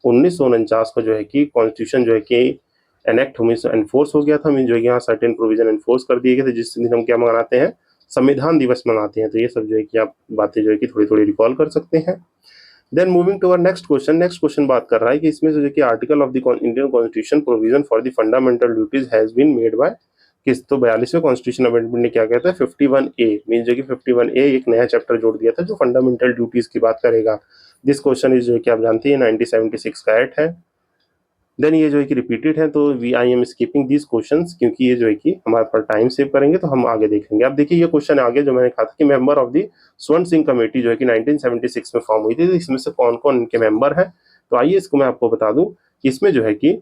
S1: 1949 को जो है कि कॉन्स्टिट्यूशन जो है कि एनेक्ट एनफोर्स हो गया था। मीन जो है कि यहाँ सर्टेन प्रोविजन एनफोर्स कर दिए गए थे, जिस दिन हम क्या मनाते हैं, संविधान दिवस मनाते हैं। तो ये सब जो है कि आप बातें जो है कि थोड़ी थोड़ी रिकॉल कर सकते हैं। Then moving to our next question. Next question बात कर रहा है कि इसमें से जो कि article of the Indian constitution provision for the fundamental duties has been made by किस। तो 42वें कॉन्स्टिट्यूशन अमेंडमेंट ने क्या कहता है, 51A मीन जो कि 51A एक नया चैप्टर जोड़ दिया था जो फंडामेंटल ड्यूटीज की बात करेगा। दिस क्वेश्चन इज जो कि आप जानते हैं 1976 का एक्ट है। देन ये जो है कि रिपीटेड है, तो I am skipping these questions क्योंकि ये जो है कि हमारे पास टाइम सेव करेंगे, तो हम आगे देखेंगे। अब देखिए ये क्वेश्चन आगे जो मैंने कहा था कि मेंबर ऑफ द स्वर्ण सिंह कमेटी जो है कि 1976 में फॉर्म हुई थी, तो इसमें से कौन कौन इनके मेंबर हैं। तो आइए इसको मैं आपको बता दूं कि इसमें जो है कि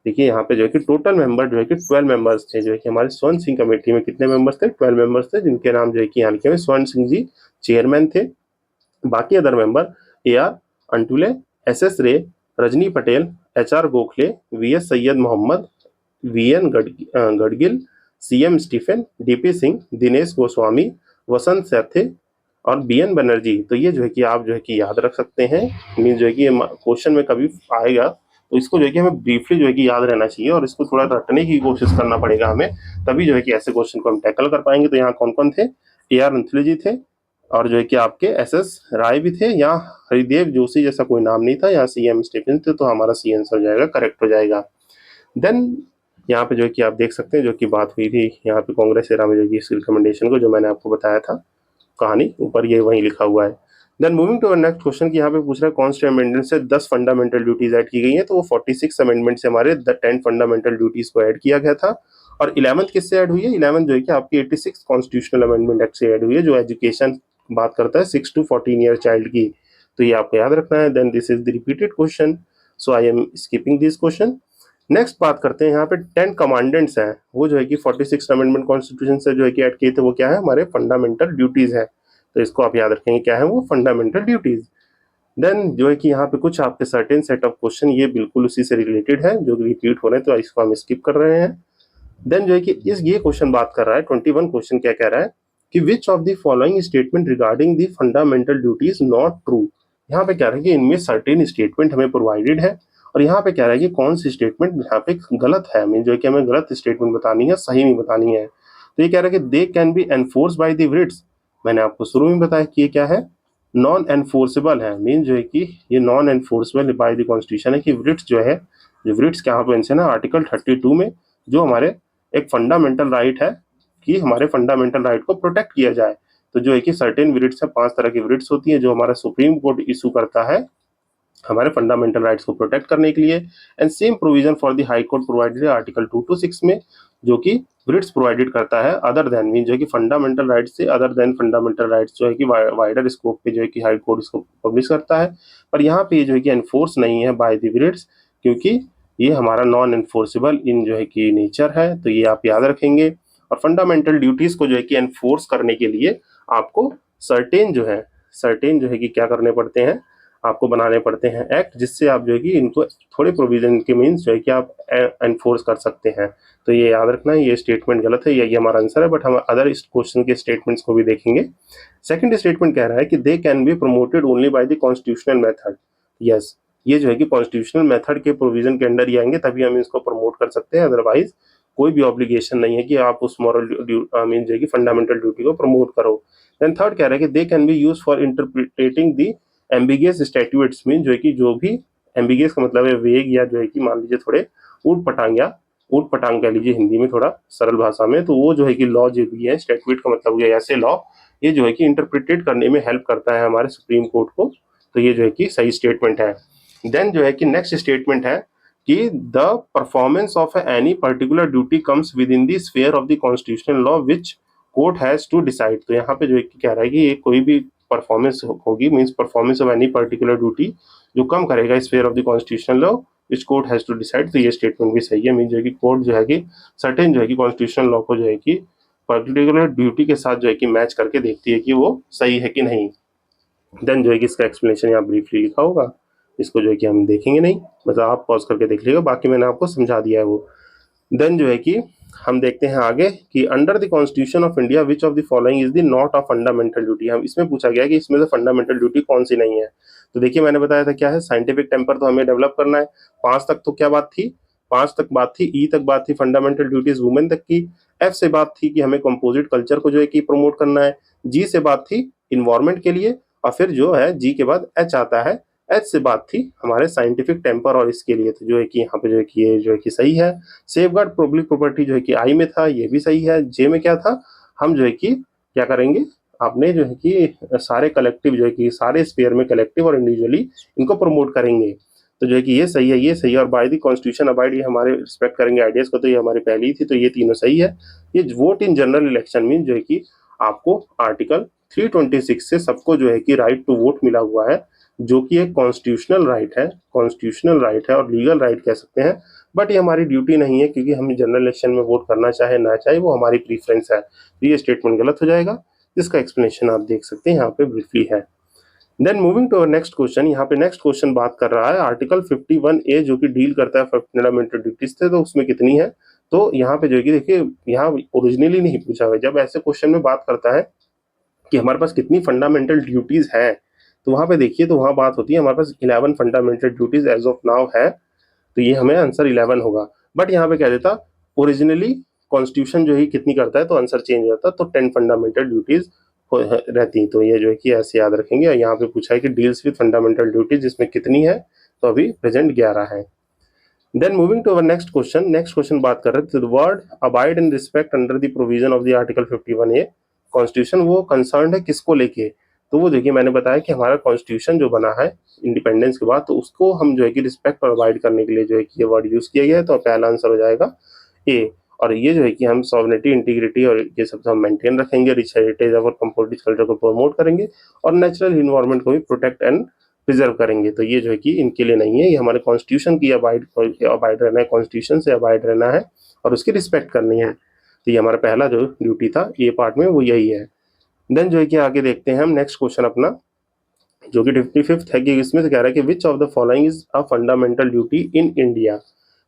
S1: देखिए यहाँ पे जो है कि टोटल मेंबर जो है कि 12 मेंबर्स थे। जो है कि हमारे स्वर्ण सिंह कमेटी में कितने मेंबर्स थे, 12 मेंबर्स थे, जिनके नाम जो है कि यहाँ लिखे हुए स्वर्ण सिंह जी चेयरमैन थे। बाकी other member AR Antulay, SS Ray, Rajni Patel, HR Gokhale, VS Syed Mohammad, VN Gadgil, CM Stephen, DP Singh, Dinesh Goswami, Vasant Sathe और BN बनर्जी। तो ये जो है कि आप जो है कि याद रख सकते हैं। मीन जो है कि क्वेश्चन में कभी आएगा तो इसको जो है कि हमें ब्रीफली जो है कि याद रहना चाहिए, और इसको थोड़ा रटने की कोशिश करना पड़ेगा हमें, तभी जो है कि ऐसे क्वेश्चन को हम टैकल कर पाएंगे। तो यहाँ कौन कौन थे, AR अंथले जी थे, और जो है कि आपके SS राय भी थे। यहाँ हरिदेव जोशी जैसा कोई नाम नहीं था। यहाँ CM स्टीफन थे, तो हमारा C आंसर हो जाएगा, करेक्ट हो जाएगा। देन यहाँ पे जो है कि आप देख सकते हैं जो कि बात हुई थी यहाँ पे कांग्रेस एरा में जो कि इस रिकमेंडेशन को जो मैंने आपको बताया था, कहानी ऊपर ये वहीं लिखा हुआ है। Then moving to next question की यहाँ पे पूछ रहा है कौन से अमेंडमेंट से 10 फंडामेंटल ड्यूटीज ऐड की गई हैं। तो वो 46 अमेंडमेंट से हमारे 10 फंडामेंटल ड्यूटीज को ऐड किया गया था। और 11th किससे ऐड हुई है, 11th जो है कि आपकी 86 कॉन्स्टिट्यूशनल अमेंडमेंट एक्ट से ऐड हुई है, जो एजुकेशन बात करता है 6 to 14 ईयर चाइल्ड की। तो ये आपको याद रखना है। Then this is the repeated question, so I am skipping this question. Next बात करते हैं यहाँ पे 10 कमांडेंट्स हैं, वो जो है कि 46 अमेंडमेंट कॉन्स्टिट्यूशन से जो है कि ऐड किए थे, वो क्या है, हमारे फंडामेंटल ड्यूटीज है। तो इसको आप याद रखेंगे क्या है वो, फंडामेंटल ड्यूटीज। देन जो है कि यहाँ पे कुछ आपके सर्टेन सेट ऑफ क्वेश्चन ये बिल्कुल उसी से रिलेटेड है जो रिपीट हो रहे हैं, तो इसको हम स्किप कर रहे हैं। देन जो है कि इस ये क्वेश्चन बात कर रहा है 21 क्वेश्चन क्या कह रहा है कि which of the following statement regarding the fundamental duties not true. यहाँ पे कह रहा है कि इनमें सर्टेन स्टेटमेंट हमें प्रोवाइडेड है, और यहाँ पे कह रहा है कि कौन सी स्टेटमेंट यहाँ पे गलत है। मीन जो है कि हमें गलत स्टेटमेंट बतानी है, सही नहीं बतानी है। तो ये कह रहा है कि they can be enforce by the writs। मैंने आपको शुरू में बताया कि ये क्या है, नॉन एनफोर्सेबल है। मीन जो है कि ये non enforceable by the constitution है कि writs जो है, जो writs क्या है ना आर्टिकल 32 में, जो हमारे एक फंडामेंटल राइट है कि हमारे फंडामेंटल राइट को प्रोटेक्ट किया जाए। तो जो है कि सर्टेन writs है, 5 तरह की writs होती है जो हमारा सुप्रीम कोर्ट इशू करता है हमारे फंडामेंटल राइट्स को प्रोटेक्ट करने के लिए। And same provision for the high court provided article 2 to 6 में, जो कि writs प्रोवाइडेड करता है अदर देन, मीन जो है कि फंडामेंटल राइट्स से अदर देन फंडामेंटल राइट्स जो है कि वाइडर स्कोप पे जो है कि हाई कोर्ट इसको पब्लिश करता है। पर यहाँ पे जो है कि एनफोर्स नहीं है बाय द writs, क्योंकि ये हमारा नॉन एनफोर्सेबल इन जो है कि नेचर है। तो ये आप याद रखेंगे। और फंडामेंटल ड्यूटीज को जो है कि एनफोर्स करने के लिए आपको सर्टेन जो है कि क्या करने पड़ते हैं, आपको बनाने पड़ते हैं एक्ट, जिससे आप जो है कि इनको थोड़े प्रोविजन के मीन्स जो है कि आप एनफोर्स कर सकते हैं। तो ये याद रखना है, ये स्टेटमेंट गलत है, ये हमारा आंसर है। बट हम अदर इस क्वेश्चन के स्टेटमेंट्स को भी देखेंगे। सेकंड स्टेटमेंट कह रहा है कि they can be promoted only by the constitutional method. Yes, ये जो है कि कॉन्स्टिट्यूशनल मेथड के प्रोविजन के अंडर ही आएंगे, तभी हम इसको प्रमोट कर सकते हैं। अदरवाइज कोई भी ऑब्लिगेशन नहीं है कि आप उस मॉरल मीन जो है कि फंडामेंटल ड्यूटी को प्रमोट करो। देन थर्ड कह रहा है कि they can be use for interpreting the ambiguous statutes. Mean जो है कि जो भी एम्बिगियस का मतलब है वेग, या जो है कि मान लीजिए थोड़े ऊट पटांग कह लीजिए हिंदी में थोड़ा सरल भाषा में, तो वो जो है कि लॉ जो भी है, स्टैट्यूट का मतलब हो गया ऐसे लॉ, ये जो है कि इंटरप्रिटेट करने में हेल्प करता है हमारे सुप्रीम कोर्ट को। तो ये जो है कि सही स्टेटमेंट है। देन जो है कि नेक्स्ट स्टेटमेंट है कि the performance of any particular duty comes within the sphere of the constitutional law which court has to decide. तो यहाँ पे जो है कि कह रहा है कि ये कोई भी परफॉर्मेंस होगी, means performance of any particular duty जो कम करेगा sphere of the constitutional law which court has to decide. तो ये स्टेटमेंट भी सही है। मीन जो है कि कोर्ट जो है कि सर्टेन जो है कि कॉन्स्टिट्यूशनल लॉ को जो है कि पर्टिकुलर ड्यूटी के साथ जो है कि मैच करके देखती है कि वो सही है कि नहीं। देन जो है कि इसका एक्सप्लेनेशन यहाँ ब्रीफली लिखा होगा। इसको जो है कि हम देखेंगे नहीं, मतलब आप पॉज करके देख लीजिएगा, बाकी मैंने आपको समझा दिया है वो। देन जो है कि हम देखते हैं आगे कि under the constitution of India which of the following is the not of fundamental duty. हम इसमें पूछा गया कि इसमें से फंडामेंटल ड्यूटी कौन सी नहीं है। तो देखिए मैंने बताया था क्या है, साइंटिफिक टेम्पर तो हमें डेवलप करना है। 5 तक तो क्या बात थी, 5 तक बात थी, ई तक बात थी फंडामेंटल ड्यूटीज वुमेन तक की। एफ से बात थी कि हमें कंपोजिट कल्चर को जो है कि प्रमोट करना है। जी से बात थी इन्वायरमेंट के लिए, और फिर जो है जी के बाद एच आता है, एच से बात थी हमारे साइंटिफिक टेम्पर और इसके लिए। तो जो है कि यहाँ पे जो है कि ये जो है कि सही है। सेफगार्ड पब्लिक प्रॉपर्टी जो है कि आई में था, ये भी सही है। जे में क्या था, हम जो है कि क्या करेंगे, आपने जो है कि सारे कलेक्टिव जो है कि सारे स्पेयर में कलेक्टिव और इंडिविजुअली इनको प्रमोट करेंगे। तो जो है कि ये सही है, ये सही है। और बाय द कॉन्स्टिट्यूशन अबाइड, ये हमारे रिस्पेक्ट करेंगे आइडियाज को, तो ये हमारी पहली थी, तो ये तीनों सही है। ये वोट इन जनरल इलेक्शन में जो है कि आपको आर्टिकल 326 से सबको जो है कि राइट टू वोट मिला हुआ है, जो कि एक कॉन्स्टिट्यूशनल राइट है, कॉन्स्टिट्यूशनल राइट है और लीगल राइट कह सकते हैं। बट ये हमारी ड्यूटी नहीं है, क्योंकि हम जनरल इलेक्शन में वोट करना चाहे ना चाहे वो हमारी प्रीफरेंस है। तो ये स्टेटमेंट गलत हो जाएगा, जिसका एक्सप्लेनेशन आप देख सकते हैं यहाँ पे ब्रीफली है। Then moving to next question, यहाँ पे नेक्स्ट क्वेश्चन बात कर रहा है आर्टिकल 51A जो कि डील करता है फंडामेंटल ड्यूटीज से, तो उसमें कितनी है। तो यहाँ पे जो है कि देखिए, यहाँ ओरिजिनली नहीं पूछा हुआ, जब ऐसे क्वेश्चन में बात करता है कि हमारे पास कितनी फंडामेंटल ड्यूटीज हैं, तो वहां पे देखिए, तो वहां बात होती है हमारे पास 11 fundamental duties as of now है, तो ये हमें आंसर 11 होगा। बट यहाँ पे कह देता ओरिजिनली कॉन्स्टिट्यूशन जो है कितनी करता है, तो आंसर चेंज हो जाता, तो 10 फंडामेंटल ड्यूटीज रहती। तो ये जो है कि ऐसे याद रखेंगे। यहाँ पे पूछा है कि डील्स विद फंडामेंटल ड्यूटीज, जिसमें कितनी है, तो अभी प्रेजेंट 11 है। Then moving to our next question, next question बात कर रहे थे word abide in respect under the provision of the article 51A constitution, वो कंसर्न है किसको लेके। तो वो देखिए मैंने बताया कि हमारा कॉन्स्टिट्यूशन जो बना है इंडिपेंडेंस के बाद, तो उसको हम जो है कि रिस्पेक्ट और अवॉइड करने के लिए जो है कि ये वर्ड यूज किया गया है। तो पहला आंसर हो जाएगा ए। और ये जो है कि हम सॉवरेनिटी, इंटीग्रिटी और ये सब हम मेंटेन रखेंगे, रिच हेरिटेज और कंपोजिट कल्चर को प्रमोट करेंगे, और नेचुरल इन्वायरमेंट को भी प्रोटेक्ट एंड प्रिजर्व करेंगे। तो ये जो है कि इनके लिए नहीं है, ये हमारे कॉन्स्टिट्यूशन की अबाइड रहना है, कॉन्स्टिट्यूशन से अबाइड रहना है और उसकी रिस्पेक्ट करनी है। तो ये हमारा पहला जो ड्यूटी था ये पार्ट में, वो यही है। देन जो है कि आगे देखते हैं हम नेक्स्ट क्वेश्चन अपना, जो कि 55th है, कि इसमें से कह रहा है कि which of the following is a fundamental duty in India.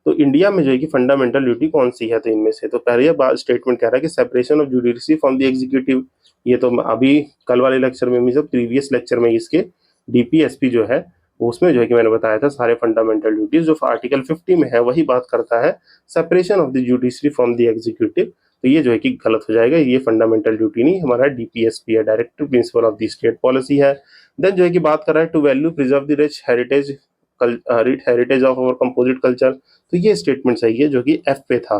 S1: तो इंडिया में जो है कि फंडामेंटल ड्यूटी कौन सी है, तो इनमें से तो पहले बात स्टेटमेंट कह रहा है कि separation of judiciary from the executive. ये तो अभी कल वाले लेक्चर में, मतलब प्रीवियस लेक्चर में इसके डीपीएसपी जो है, उसमें जो है कि मैंने बताया था सारे फंडामेंटल ड्यूटीज जो आर्टिकल 50 में है वही बात करता है, separation of the judiciary from the executive. तो ये जो है कि गलत हो जाएगा, ये फंडामेंटल ड्यूटी नहीं, हमारा डीपीएसपी है, directive principle of the state policy है। देन जो है कि बात कर रहा है to value preserve the rich heritage of our composite culture. तो ये स्टेटमेंट सही है, जो कि एफ पे था,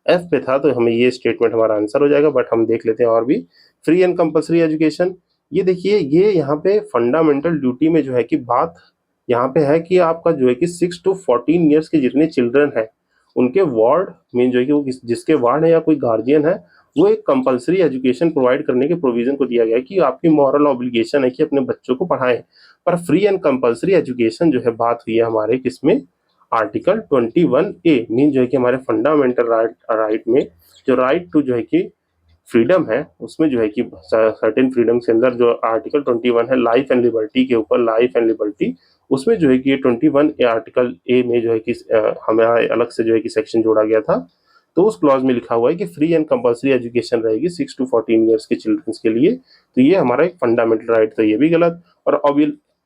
S1: एफ पे था, तो हमें ये स्टेटमेंट हमारा आंसर हो जाएगा। बट हम देख लेते हैं और भी, फ्री एंड कंपल्सरी एजुकेशन। ये देखिए, ये यहाँ पे फंडामेंटल ड्यूटी में जो है कि बात यहाँ पे है कि आपका जो है कि 6 to 14 ईयर्स के जितने चिल्ड्रन है, उनके वार्ड मीन जो है कि वो जिसके वार्ड है या कोई गार्जियन है, वो एक कंपलसरी एजुकेशन प्रोवाइड करने के प्रोविजन को दिया गया है कि आपकी मॉरल ऑब्लिगेशन है कि अपने बच्चों को पढ़ाएं। पर फ्री एंड कंपलसरी एजुकेशन जो है बात हुई है हमारे किसमें, आर्टिकल 21A मीन जो है कि हमारे फंडामेंटल राइट में जो राइट टू जो है कि फ्रीडम है, उसमें जो है कि सर्टेन फ्रीडम के अंदर जो आर्टिकल 21 है लाइफ एंड लिबर्टी के ऊपर, लाइफ एंड लिबर्टी, उसमें जो है कि 21 आर्टिकल ए में जो है कि हमारा अलग से जो है कि सेक्शन जोड़ा गया था। तो उस क्लॉज में लिखा हुआ है कि फ्री एंड कंपल्सरी एजुकेशन रहेगी 6 to 14 ईयर्स के चिल्ड्रंस के लिए। तो ये हमारा एक फंडामेंटल राइट, तो ये भी गलत। और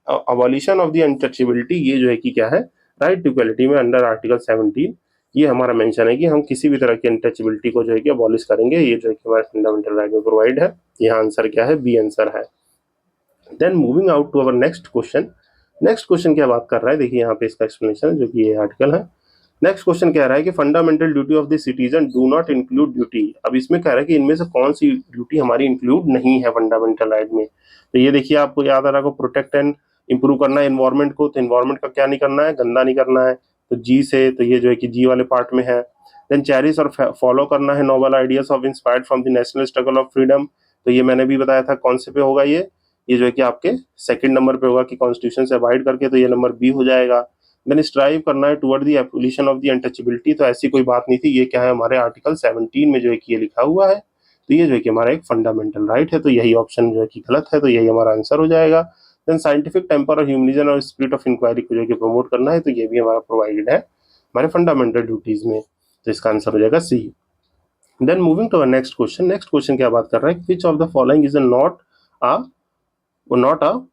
S1: अबॉलिशन ऑफ द अनटचेबिलिटी, ये जो है कि क्या है, राइट टू इक्वलिटी में अंडर आर्टिकल 17 ये हमारा मेंशन है कि हम किसी भी तरह की अनटचेबिलिटी को जो है कि अबॉलिश करेंगे। ये जो है कि हमारे फंडामेंटल राइट में प्रोवाइड है। यहाँ आंसर क्या है, बी आंसर है। Then moving out to our next question, next question क्या बात कर रहा है, देखिए यहाँ पे इसका एक्सप्लेनेशन है, जो कि ये आर्टिकल है। नेक्स्ट क्वेश्चन कह रहा है कि fundamental duty of the citizen do not include duty. अब इसमें कह रहा है कि इनमें से कौन सी ड्यूटी हमारी इंक्लूड नहीं है फंडामेंटल राइट में। तो ये देखिए, आपको याद आ रहा है, प्रोटेक्ट एंड इंप्रूव करना है इन्वायरमेंट को, तो इन्वायरमेंट का क्या नहीं करना है, गंदा नहीं करना है, तो जी से, तो ये जो है कि जी वाले पार्ट में है। देन चेरिश और फॉलो करना है noble ideas of inspired from the national struggle of freedom. तो ये मैंने भी बताया था कौन से पे होगा, ये जो है कि आपके सेकंड नंबर पे होगा कि कॉन्स्टिट्यूशन से अवॉइड करके, तो ये नंबर बी हो जाएगा। देन स्ट्राइव करना है toward the abolition of the untouchability, तो ऐसी कोई बात नहीं थी, ये क्या है हमारे आर्टिकल 17 में जो है कि ये लिखा हुआ है। तो ये जो है कि हमारा एक फंडामेंटल राइट है, तो यही ऑप्शन जो है कि गलत है, तो यही हमारा आंसर हो जाएगा। देन साइंटिफिक टेम्पर और ह्यूमनिज्म और स्पिरिट ऑफ इंक्वायरी को जो कि प्रमोट करना है, तो ये भी हमारा प्रोवाइडेड है हमारे फंडामेंटल ड्यूटीज में, तो इसका आंसर हो जाएगा C. Then moving to next question, next question क्या बात कर रहा है, which of the following is not a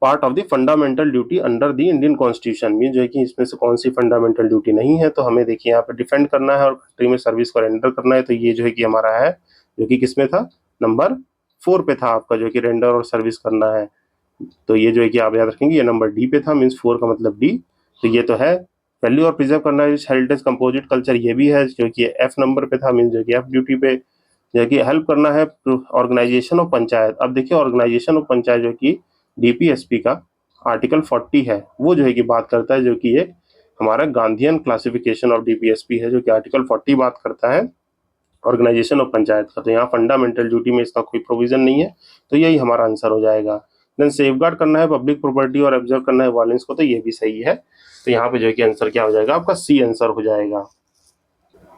S1: part of the fundamental duty under the Indian constitution, mean जो है कि इसमें से कौन सी फंडामेंटल ड्यूटी नहीं है, तो हमें देखिए यहाँ पे डिफेंड करना है और कंट्री में सर्विस को रेंडर करना है, तो ये जो है कि हमारा है जो कि किसमें था, नंबर 4 पे था आपका, जो कि रेंडर और सर्विस करना है, तो ये जो है कि आप याद रखेंगे ये नंबर डी पे था, मीन्स 4 का मतलब डी, तो ये तो है वैल्यू और प्रिजर्व करना है हेरिटेज कंपोजिट कल्चर, ये भी है जो कि एफ नंबर पे था, मीन्स जो कि एफ ड्यूटी पे, जो कि हेल्प करना है ऑर्गेनाइजेशन ऑफ पंचायत। अब देखिए ऑर्गेनाइजेशन ऑफ पंचायत जो कि डीपीएसपी का आर्टिकल 40 है, वो जो है कि बात करता है, जो कि ये हमारा गांधीयन क्लासिफिकेशन ऑफ डीपीएसपी है, जो कि आर्टिकल 40 बात करता है ऑर्गेनाइजेशन ऑफ पंचायत का, तो यहाँ फंडामेंटल ड्यूटी में इसका कोई प्रोविजन नहीं है, तो यही हमारा आंसर हो जाएगा। देन सेफगार्ड करना है पब्लिक प्रॉपर्टी और ऑब्जर्व करना है वायलेंस को, तो ये भी सही है, तो यहाँ पे जो है कि आंसर क्या हो जाएगा आपका सी आंसर हो जाएगा।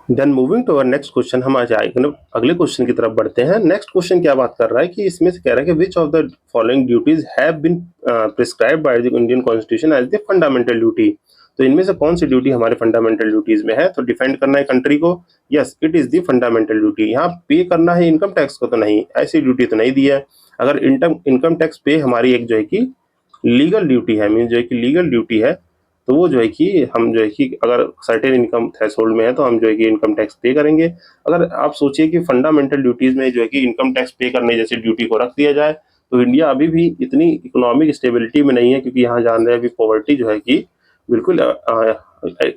S1: Then moving to our next question, हम आज अगले क्वेश्चन की तरफ बढ़ते हैं। नेक्स्ट क्वेश्चन क्या बात कर रहा है कि इसमें से कह रहा है कि which of the following duties have been prescribed by the Indian constitution as the fundamental duty, तो इनमें से कौन सी ड्यूटी हमारे फंडामेंटल ड्यूटीज में है, तो डिफेंड करना है कंट्री को, yes it is the fundamental duty. यहाँ पे करना है इनकम टैक्स को, तो नहीं, ऐसी ड्यूटी तो नहीं दी है। अगर इनकम टैक्स पे हमारी एक जो है कि लीगल ड्यूटी है, मीन जो है कि लीगल ड्यूटी है, तो वो जो है कि हम जो है कि अगर सर्टेन इनकम थ्रेशोल्ड में है तो हम जो है कि इनकम टैक्स पे करेंगे। अगर आप सोचिए कि फंडामेंटल ड्यूटीज में जो है कि इनकम टैक्स पे करने जैसी ड्यूटी को रख दिया जाए, तो इंडिया अभी भी इतनी इकोनॉमिक स्टेबिलिटी में नहीं है, क्योंकि यहाँ जान रहे हैं अभी पॉवर्टी जो है कि बिल्कुल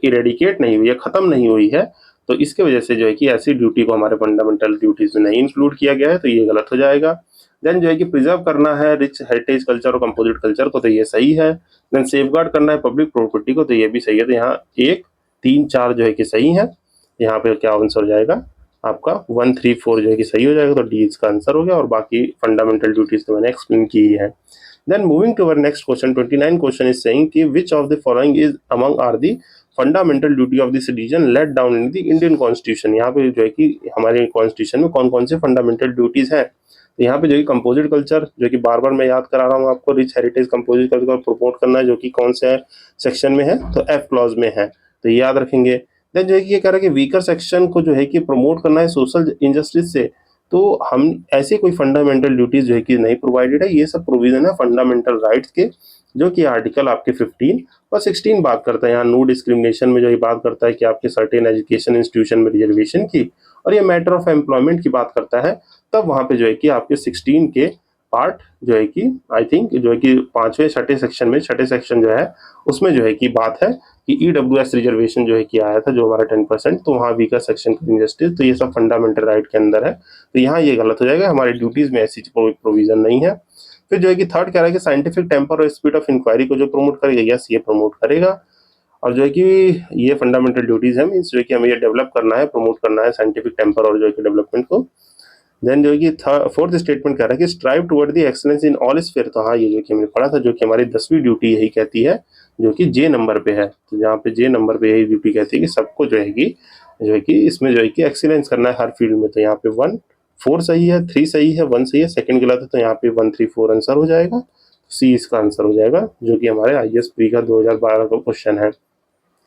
S1: इरेडिकेट नहीं हुई है, खत्म नहीं हुई है, तो इसके वजह से जो है कि ऐसी ड्यूटी को हमारे फंडामेंटल ड्यूटीज में नहीं इंक्लूड किया गया है, तो ये गलत हो जाएगा। देन जो है कि प्रिजर्व करना है रिच हेरिटेज कल्चर और कंपोजिट कल्चर को, तो ये सही है। देन सेफगार्ड करना है पब्लिक प्रॉपर्टी को, तो ये भी सही है, तो यहाँ 1, 3, 4 जो है कि सही है, यहाँ पे क्या आंसर हो जाएगा आपका 1, 3, 4 जो है कि सही हो जाएगा, तो डी इसका आंसर हो गया, और बाकी फंडामेंटल ड्यूटीज तो मैंने एक्सप्लेन की ही है। Then moving to our next question, 29 question is saying कि which of the following is among are the fundamental duty of the citizen laid down in the Indian constitution, यहाँ पे जो है कि हमारे कॉन्स्टिट्यूशन में कौन कौन से फंडामेंटल ड्यूटीज है, तो यहाँ पे जो कि कंपोजिट कल्चर, जो कि बार बार मैं याद करा रहा हूँ आपको, रिच हेरिटेज कंपोजिट कल्चर को प्रमोट करना है, जो कि कौन से सेक्शन में है, तो एफ क्लॉज में है, तो याद रखेंगे। देन जो है कि ये कह रहा है कि वीकर सेक्शन को जो है कि प्रमोट करना है सोशल इंजस्टिस से, तो हम ऐसे कोई फंडामेंटल ड्यूटीज जो है कि नहीं प्रोवाइडेड है, ये सब प्रोविजन है फंडामेंटल राइट्स के, जो कि आर्टिकल आपके 15 और 16 बात करता है। यहाँ नो डिस्क्रिमिनेशन में जो ये बात करता है कि आपके सर्टेन एजुकेशन इंस्टीट्यूशन में रिजर्वेशन की, और ये मैटर ऑफ एम्प्लॉयमेंट की बात करता है, तब वहां पे जो है कि आपके 16 के पार्ट जो है कि आई थिंक जो है कि 5वें 6ठे सेक्शन में, 6ठे सेक्शन जो है उसमें जो है कि बात है कि ईडब्ल्यूएस रिजर्वेशन जो है कि आया था, जो हमारा 10%, तो वहाँ वीकर सेक्शन की इंजस्टिस, तो ये सब फंडामेंटल राइट के अंदर है, तो यहाँ ये गलत हो जाएगा, हमारी ड्यूटीज में ऐसी प्रोविजन नहीं है। फिर जो है कि थर्ड कह रहा है कि साइंटिफिक टेम्पर और स्पीड ऑफ इंक्वायरी को जो प्रमोट करेगा, यस ये प्रमोट करेगा, और जो है कि ये फंडामेंटल ड्यूटीज है, मीन्स जो है कि हमें ये डेवलप करना है, प्रमोट करना है साइंटिफिक टेम्पर और जो है कि डेवलपमेंट को। देन जो है कि फोर्थ स्टेटमेंट कह रहा है कि strive toward the excellence in all sphere, तो हाँ ये जो कि हमने पढ़ा था, जो कि हमारी 10वीं ड्यूटी यही कहती है, जो कि जे नंबर पे है, तो जहाँ पे जे नंबर पे यही ड्यूटी कहती है कि सबको जो है कि इसमें जो है कि एक्सीलेंस करना है हर फील्ड में, तो यहाँ पे 1, 4 सही है, 3 सही है, 1 सही है, सेकंड गलत है, तो यहाँ पे 1, 3, 4 आंसर हो जाएगा, सी इसका आंसर हो जाएगा, जो कि हमारे IAS प्री का 2012 का क्वेश्चन है।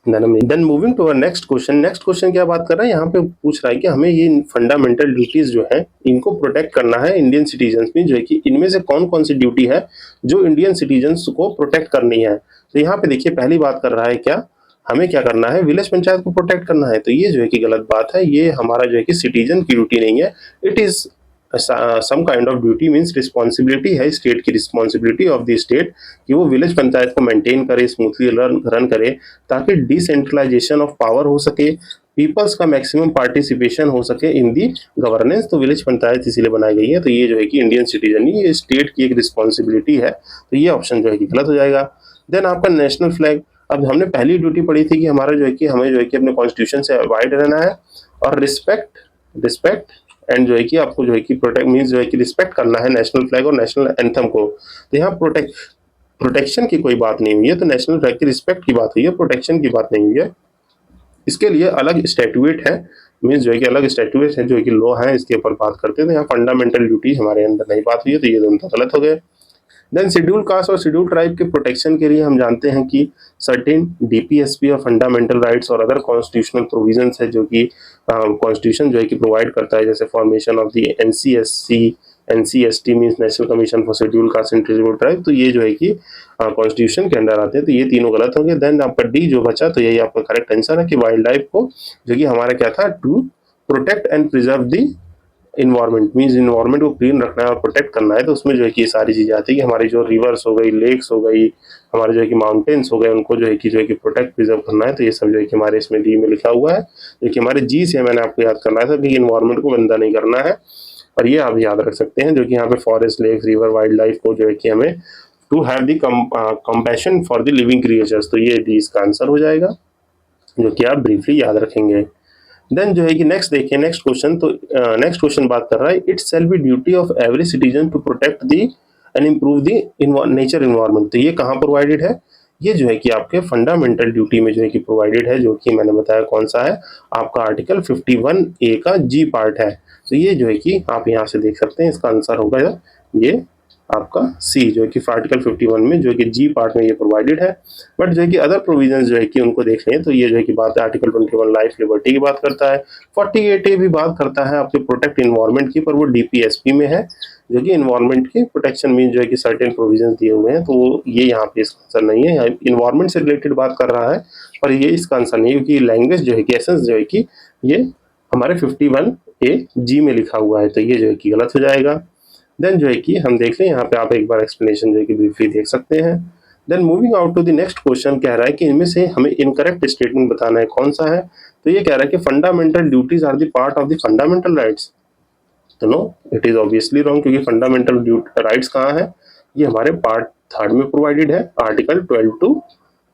S1: Then moving to next question, next question क्या बात कर रहा है, यहाँ पे पूछ रहा है कि हमें ये फंडामेंटल ड्यूटीज जो है इनको प्रोटेक्ट करना है इंडियन सिटीजन्स में, जो है कि इनमें से कौन कौन सी ड्यूटी है जो इंडियन सिटीजन्स को प्रोटेक्ट करनी है, तो यहाँ पे देखिए पहली बात कर रहा है क्या, हमें क्या करना है, विलेज पंचायत को प्रोटेक्ट करना है, तो ये जो है कि गलत बात है, ये हमारा जो है कि सिटीजन की ड्यूटी नहीं है, it is some kind of duty, means responsibility है स्टेट की, रिस्पॉन्सिबिलिटी ऑफ द स्टेट कि वो विलेज पंचायत को मेंटेन करे, स्मूथली रन करे, ताकि डिसेंट्रलाइजेशन ऑफ पावर हो सके, पीपल्स का मैक्सिमम पार्टिसिपेशन हो सके इन दी गवर्नेंस, तो विलेज पंचायत इसीलिए बनाई गई है, तो ये जो है कि इंडियन सिटीजन नहीं, ये स्टेट की एक रिस्पॉन्सिबिलिटी है, तो ये ऑप्शन जो है कि गलत हो जाएगा। देन आपका नेशनल फ्लैग, अब हमने पहली ड्यूटी पढ़ी थी कि हमारा जो है कि हमें जो है कि अपने कॉन्स्टिट्यूशन से अवॉइड रहना है, और रिस्पेक्ट एंड जो है कि आपको जो है कि प्रोटेक्ट मीन्स जो है कि रिस्पेक्ट करना है नेशनल फ्लैग और नेशनल एंथम को, तो यहाँ प्रोटेक्शन की कोई बात नहीं हुई है, तो नेशनल फ्लैग की रिस्पेक्ट की बात हुई है, प्रोटेक्शन की बात नहीं हुई है। इसके लिए अलग स्टैट्यूट है, मीन्स जो है कि अलग स्टैट्यूट है, जो है कि लॉ है, इसके ऊपर बात करते हैं, तो यहाँ फंडामेंटल ड्यूटी हमारे अंदर नहीं बात हुई है, तो ये दोनों तो गलत हो गए। देन शेड्यूल कास्ट और शेड्यूल ट्राइब के प्रोटेक्शन के लिए हम जानते हैं कि सर्टेन डीपीएसपी और फंडामेंटल राइट्स और अदर कॉन्स्टिट्यूशनल प्रोविजंस है जो कि कॉन्स्टिट्यूशन जो है कि प्रोवाइड करता है, जैसे formation of the ancestry means national commission for schedule caste and schedule tribe, तो ये जो है कि कॉन्स्टिट्यूशन के अंडर आते हैं, तो ये तीनों गलत होंगे। देन आपका डी जो बचा, तो यही आपका करेक्ट आंसर है कि वाइल्ड लाइफ को जो कि हमारा क्या था, to protect and preserve the environment means environment को क्लीन रखना है और प्रोटेक्ट करना है, तो उसमें जो है कि ये सारी चीजें आती है कि हमारी जो रिवर्स हो गई, लेक्स हो गई, हमारे जो है कि माउंटेन्स हो गए, उनको जो है कि प्रोटेक्ट प्रिजर्व करना है, तो ये सब जो है कि हमारे इसमें डी में लिखा हुआ है। जो कि हमारे जी से मैंने आपको याद करना था कि इन्वायरमेंट को गंदा नहीं करना है, और ये आप याद रख सकते हैं जो कि यहाँ पे forest, lakes, river, wildlife को जो है कि हमें to have the compassion for the living creatures, तो ये डी इसका आंसर हो जाएगा जो कि आप ब्रीफली याद रखेंगे। देन जो है कि नेक्स्ट देखिए, नेक्स्ट क्वेश्चन, तो नेक्स्ट क्वेश्चन बात कर रहा है it shall be duty of every citizen to protect the and improve the nature environment, तो ये कहाँ प्रोवाइडेड है, ये जो है कि आपके फंडामेंटल ड्यूटी में जो है कि प्रोवाइडेड है, जो कि मैंने बताया कौन सा है, आपका आर्टिकल 51A का जी पार्ट है, तो ये जो है कि आप यहाँ से देख सकते हैं इसका आंसर होगा ये आपका सी, जो है कि आर्टिकल 51 में जो है कि जी पार्ट में ये प्रोवाइडेड है। बट जो है कि अदर प्रोविजंस जो है कि उनको देख लें, तो ये जो है कि बात है आर्टिकल 21 लाइफ लिबर्टी की बात करता है, 48A भी बात करता है आपके प्रोटेक्ट इन्वायरमेंट की, पर वो डीपीएसपी में है, जो कि इन्वायरमेंट की प्रोटेक्शन मीन जो है कि सर्टेन प्रोविजंस दिए हुए हैं, तो ये यहाँ पे इसका आंसर नहीं है, इन्वायरमेंट से रिलेटेड बात कर रहा है, पर ये इसका आंसर नहीं है, क्योंकि लैंग्वेज जो है कि एसेंस जो है कि ये हमारे 51A जी में लिखा हुआ है, तो ये जो है कि गलत हो जाएगा। देन जो है कि हम देख लें, यहाँ पे आप एक बार एक्सप्लेनेशन जो है कि ब्रीफली देख सकते हैं। Then moving out to the next question, कह रहा है कि इनमें से हमें इनकरेक्ट स्टेटमेंट बताना है, कौन सा है, तो ये कह रहा है कि fundamental duties are the part of the fundamental rights, तो no, it is obviously wrong, क्योंकि फंडामेंटल राइट्स कहाँ है, ये हमारे पार्ट 3 में प्रोवाइडेड है, article 12 to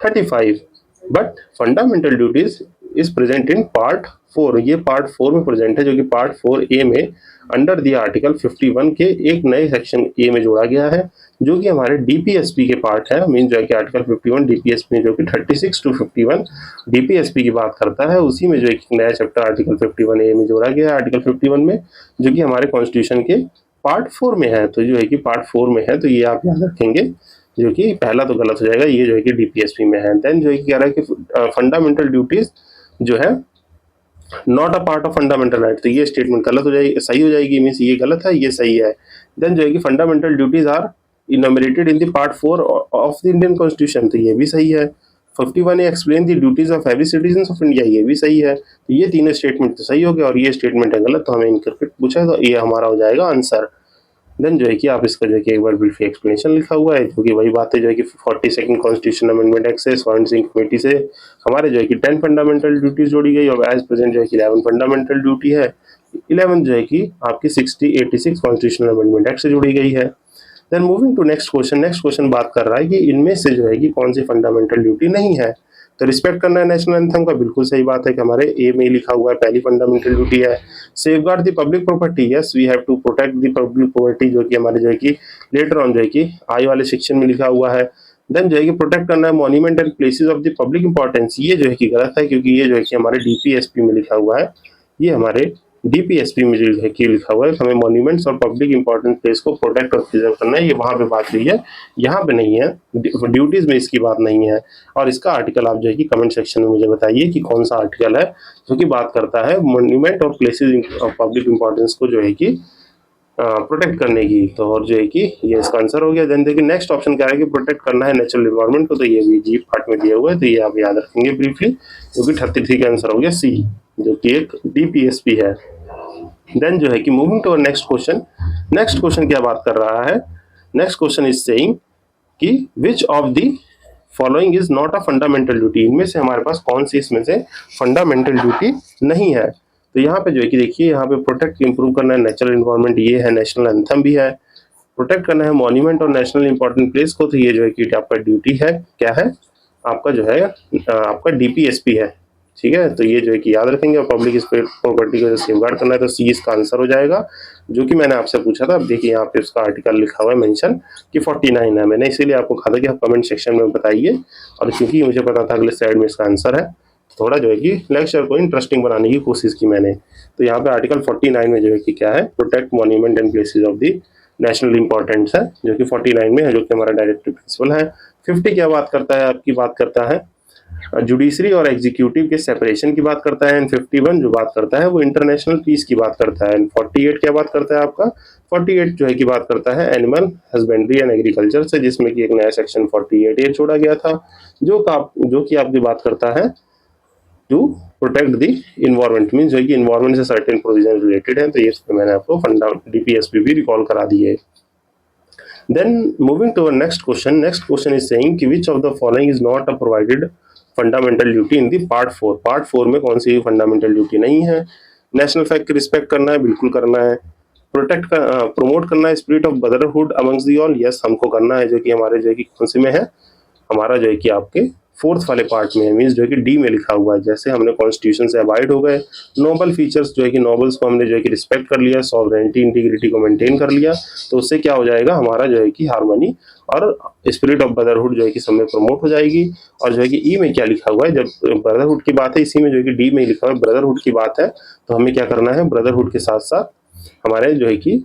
S1: 35, but fundamental duties is present in part 4, ये पार्ट 4 में प्रेजेंट है, जो कि पार्ट 4A में अंडर दी आर्टिकल 51 के एक नए सेक्शन ए में जोड़ा गया है, जो कि हमारे डीपीएसपी के पार्ट है, मीन जो है कि आर्टिकल 51 डीपीएसपी में जो कि 36 to 51 डीपीएसपी की बात करता है, उसी में जो एक नया चैप्टर आर्टिकल 51A में जोड़ा गया है, आर्टिकल 51 में, जो कि हमारे कॉन्स्टिट्यूशन के पार्ट 4 में है, तो जो है कि पार्ट 4 में है, तो ये आप याद रखेंगे, जो कि पहला तो गलत हो जाएगा, ये जो है कि डीपीएसपी में है। देन जो है कि कह रहा है कि फंडामेंटल ड्यूटीज जो है not a part of fundamental right, तो ये स्टेटमेंट गलत हो जाएगी, सही हो जाएगी, मीन्स ये गलत है, ये सही है। देन जो है कि fundamental duties are enumerated in the part 4 of the Indian constitution, तो ये भी सही है। 51 explain the duties of every citizen of India, ये भी सही है, तो ये तीनों स्टेटमेंट तो सही हो गए, और ये स्टेटमेंट है गलत, तो हमें इनकरेक्ट पूछा है, तो ये हमारा हो जाएगा आंसर। देन जो है कि आप इसका जो है कि एक बार ब्रीफली एक्सप्लेनेशन लिखा हुआ है, जो कि वही बातें जो है कि 42nd कॉन्स्टिट्यूशन अमेंडमेंट एक्ट से स्वाइन कमेटी से हमारे जो है कि 10 फंडामेंटल ड्यूटीज जोड़ी गई, और एज प्रेजेंट जो है कि 11 फंडामेंटल ड्यूटी है, 11 जो है कि आपकी 86 कॉन्स्टिट्यूशनल अमेंडमेंट एक्ट से जोड़ी गई है। Then moving to next question, next question बात कर रहा है कि इनमें से जो है कि कौन सी फंडामेंटल ड्यूटी नहीं है, तो रिस्पेक्ट करना है नेशनल एंथम का, बिल्कुल सही बात है कि हमारे ए में लिखा हुआ है, पहली फंडामेंटल ड्यूटी है। Safeguard the public property, yes we have to protect the public property, जो कि हमारे जो है कि लेटर ऑन जो है कि आई वाले सेक्शन में लिखा हुआ है। देन जो है कि प्रोटेक्ट करना है monument and places of the public importance, ये जो है कि गलत है, क्योंकि ये जो है कि हमारे डीपीएसपी में लिखा हुआ है, ये हमारे डीपीएसपी में जो है कि लिखा हुआ है, हमें मॉन्यूमेंट्स और पब्लिक इंपॉर्टेंट प्लेस को प्रोटेक्ट और प्रिजर्व करना है, ये वहां पे बात हुई है, यहाँ पे नहीं है, ड्यूटीज में इसकी बात नहीं है। और इसका आर्टिकल आप जो है कि कमेंट सेक्शन में मुझे बताइए कि कौन सा आर्टिकल है जो कि बात करता है मॉन्यूमेंट और प्लेसेस ऑफ पब्लिक इंपॉर्टेंस को जो है कि प्रोटेक्ट करने की, तो और जो है कि ये इसका आंसर हो गया। देन देखिए नेक्स्ट ऑप्शन क्या है कि प्रोटेक्ट करना है नेचुरल एनवायरनमेंट को, तो ये भी जी पार्ट में दिया हुआ है, तो ये आप याद रखेंगे ब्रीफली, क्योंकि 33 का आंसर हो गया सी, जो कि एक डीपीएसपी है। देन जो है कि moving to next question, next question क्या बात कर रहा है, नेक्स्ट क्वेश्चन इज सेइंग कि which of the following is not a fundamental duty, इनमें से हमारे पास कौन सी इसमें से फंडामेंटल ड्यूटी नहीं है, तो यहाँ पे जो है कि देखिए, यहाँ पे प्रोटेक्ट इंप्रूव करना है नेचुरल एनवायरनमेंट, ये है, नेशनल एंथम भी है, प्रोटेक्ट करना है मॉन्यूमेंट और नेशनल इंपॉर्टेंट प्लेस को, तो ये जो है कि आपका ड्यूटी है, क्या है आपका जो है आपका डीपीएसपी है, ठीक है, तो ये जो है कि याद रखेंगे। और पब्लिक प्रॉपर्टी को सेफगार्ड करना है, तो सी इसका आंसर हो जाएगा, जो कि मैंने आपसे पूछा था। अब देखिए यहाँ पे उसका आर्टिकल लिखा हुआ है मेंशन कि 49 है, मैंने इसीलिए आपको कहा था कि आप कमेंट सेक्शन में बताइए, और क्योंकि मुझे पता था अगले साइड में इसका आंसर है, थोड़ा जो है कि लेक्चर को इंटरेस्टिंग बनाने की कोशिश की मैंने। तो यहाँ पे आर्टिकल 49 में जो है कि क्या है, protect monument and places of the national importance है, जो कि 49 में है, जो कि हमारा डायरेक्टिव प्रिंसिपल है। 50 क्या बात करता है, आपकी बात करता है जुडिशरी और एग्जीक्यूटिव के सेपरेशन की बात करता है। एंड 51 जो बात करता है वो इंटरनेशनल पीस की बात करता है। एंड 48 क्या बात करता है आपका, 48 जो है की बात करता है एनिमल हस्बेंड्री एंड एग्रीकल्चर से, जिसमें कि एक नया सेक्शन 48 ये छोड़ा गया था, जो कि आपकी बात करता है to protect the environment, mean जो कि इन्वायरमेंट से सर्टेन प्रोविजन रिलेटेड है। तो ये मैंने आपको डीपीएसपी भी रिकॉल करा दी है। Then moving to our next question. Next question is saying कि which of the following is not a provided fundamental duty in the part 4. Part 4 में कौन सी फंडामेंटल ड्यूटी नहीं है? नेशनल फ्लैग की रिस्पेक्ट करना है, बिल्कुल करना है। प्रमोट करना है spirit of brotherhood amongst the all, yes हमको करना है, जो कि हमारे जो कि कौन सी में है, हमारा जो है कि आपके 4th वाले पार्ट में है, मीन्स जो है कि डी में लिखा हुआ है। जैसे हमने कॉन्स्टिट्यूशन से अवॉइड हो गए, नोबल फीचर्स जो है कि नोबल्स को हमने जो है कि रिस्पेक्ट कर लिया, सॉवरेनिटी इंटीग्रिटी को मेंटेन कर लिया, तो उससे क्या हो जाएगा, हमारा जो है कि हार्मनी और स्पिरिट ऑफ ब्रदरहुड जो है कि सब में प्रमोट हो जाएगी। और जो है कि ई में क्या लिखा हुआ है, जब ब्रदरहुड की बात है, इसी में जो है कि डी में लिखा हुआ है ब्रदरहुड की बात है, तो हमें क्या करना है, ब्रदरहुड के साथ साथ हमारे जो है कि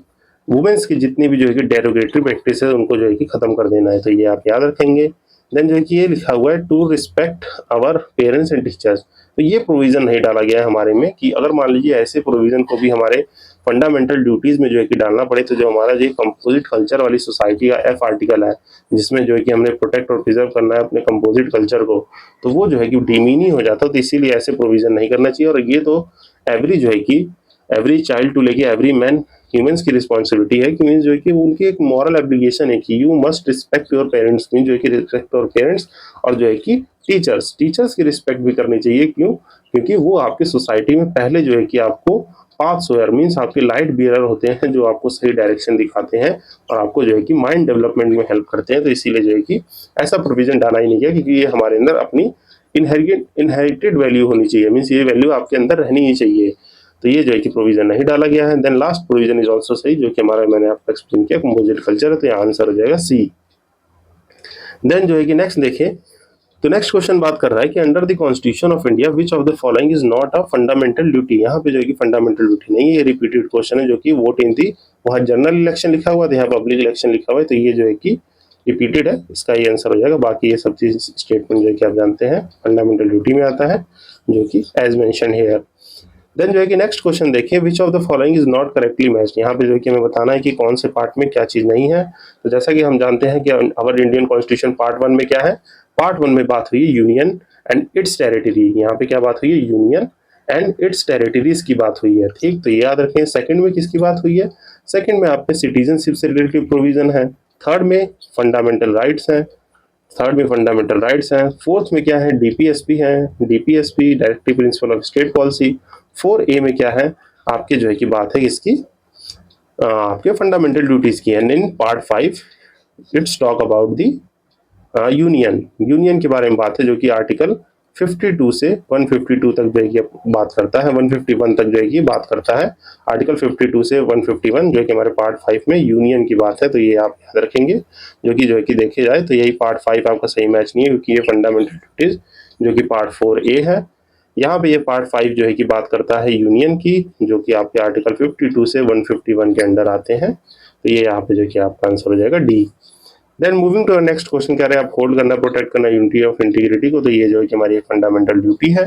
S1: वुमेन्स की जितनी भी जो है कि डेरोगेटरी प्रैक्टिस है उनको जो है कि खत्म कर देना है। तो ये आप याद रखेंगे। देन जो है कि ये लिखा हुआ है to respect our parents and teachers, तो ये प्रोविजन नहीं डाला गया है हमारे में कि अगर मान लीजिए ऐसे प्रोविजन को भी हमारे फंडामेंटल ड्यूटीज में जो है कि डालना पड़े, तो जो हमारा जो कंपोजिट कल्चर वाली सोसाइटी का एफ आर्टिकल है, जिसमें जो है कि हमने प्रोटेक्ट और प्रिजर्व करना है अपने कंपोजिट कल्चर को, तो वो जो है कि डिमीन ही हो जाता है। तो इसीलिए ऐसे प्रोविजन नहीं करना चाहिए। और ये तो एवरी जो है कि एवरी चाइल्ड टू लेके एवरी मैन ह्यूमंस की रिस्पॉन्सिबिलिटी है कि मीन्स जो है कि उनकी एक मॉरल एब्लिगेशन है कि you must respect your parents, mean जो है कि रिस्पेक्ट योर पेरेंट्स, और जो है कि टीचर्स की रिस्पेक्ट भी करनी चाहिए। क्यों? क्योंकि वो आपकी सोसाइटी में पहले जो है कि आपको पाथ सोयर मीन्स आपके लाइट बियरर होते हैं, जो आपको सही डायरेक्शन दिखाते हैं और आपको जो है कि माइंड डेवलपमेंट में हेल्प करते हैं। तो इसीलिए जो है कि ऐसा प्रोविजन डाला ही नहीं गया, क्योंकि ये हमारे अंदर अपनी इनहेरिटेड वैल्यू होनी चाहिए, मीन्स ये वैल्यू आपके अंदर रहनी ही चाहिए। तो ये जो है कि प्रोविजन नहीं डाला गया है। Then last provision is also सही, जो कि हमारा मैंने आपको एक्सप्लेन किया कंपोजिट कल्चर है, तो यहाँ आंसर हो जाएगा सी। देन जो है कि नेक्स्ट देखें, तो नेक्स्ट क्वेश्चन बात कर रहा है कि under the constitution of India which of the following is not a fundamental duty. यहाँ पे जो है कि फंडामेंटल ड्यूटी नहीं है, ये रिपीटेड क्वेश्चन है, जो कि वोट इन दी, वहाँ जनरल इलेक्शन लिखा हुआ है, यहाँ पब्लिक इलेक्शन लिखा हुआ है, तो ये जो है कि रिपीटेड है, इसका ये आंसर हो जाएगा। बाकी ये सब चीज स्टेटमेंट जो है कि आप जानते हैं फंडामेंटल ड्यूटी में आता है, जो कि एज मेंशन हियर। देन जो है कि नेक्स्ट क्वेश्चन देखिए, विच of the following is not correctly matched. यहाँ पे जो है कि हमें बताना है कि कौन से पार्ट में क्या चीज नहीं है। तो जैसा कि हम जानते हैं कि अवर इंडियन कॉन्स्टिट्यूशन पार्ट 1 में क्या है, पार्ट 1 में बात हुई है यूनियन एंड इट्स टेरिटरी, यहाँ पे क्या बात हुई है, यूनियन एंड इट्स टेरिटरीज की बात हुई है, ठीक। तो ये याद रखें। सेकंड में किसकी बात हुई है, सेकंड में आपके सिटीजनशिप से रिलेटेड प्रोविजन है। थर्ड में फंडामेंटल राइट्स हैं, फोर्थ में क्या है, डीपीएसपी है, DPSP directive principle of state policy. 4A में क्या है, आपके जो है कि बात है इसकी आपके फंडामेंटल ड्यूटीज की। And in part 5 it's talk about the union के बारे में बात है, जो कि आर्टिकल 52 से 152 तक जो है कि बात करता है, 151 तक जो है कि बात करता है। आर्टिकल 52 से 151 जो है कि हमारे पार्ट 5 में यूनियन की बात है, तो ये आप याद रखेंगे। जो कि देखे जाए तो यही पार्ट 5 आपका सही मैच नहीं है, क्योंकि ये फंडामेंटल ड्यूटीज जो कि पार्ट 4A है। यहाँ पे ये पार्ट 5 जो है कि बात करता है यूनियन की, जो कि आपके आर्टिकल 52 से 151 के अंडर आते हैं। तो ये यहाँ पे जो कि आपका आंसर हो जाएगा D. Then moving to next question, कह रहे हैं आप होल्ड करना, प्रोटेक्ट करना यूनिटी ऑफ इंटीग्रिटी को, तो ये जो है कि हमारी फंडामेंटल ड्यूटी है।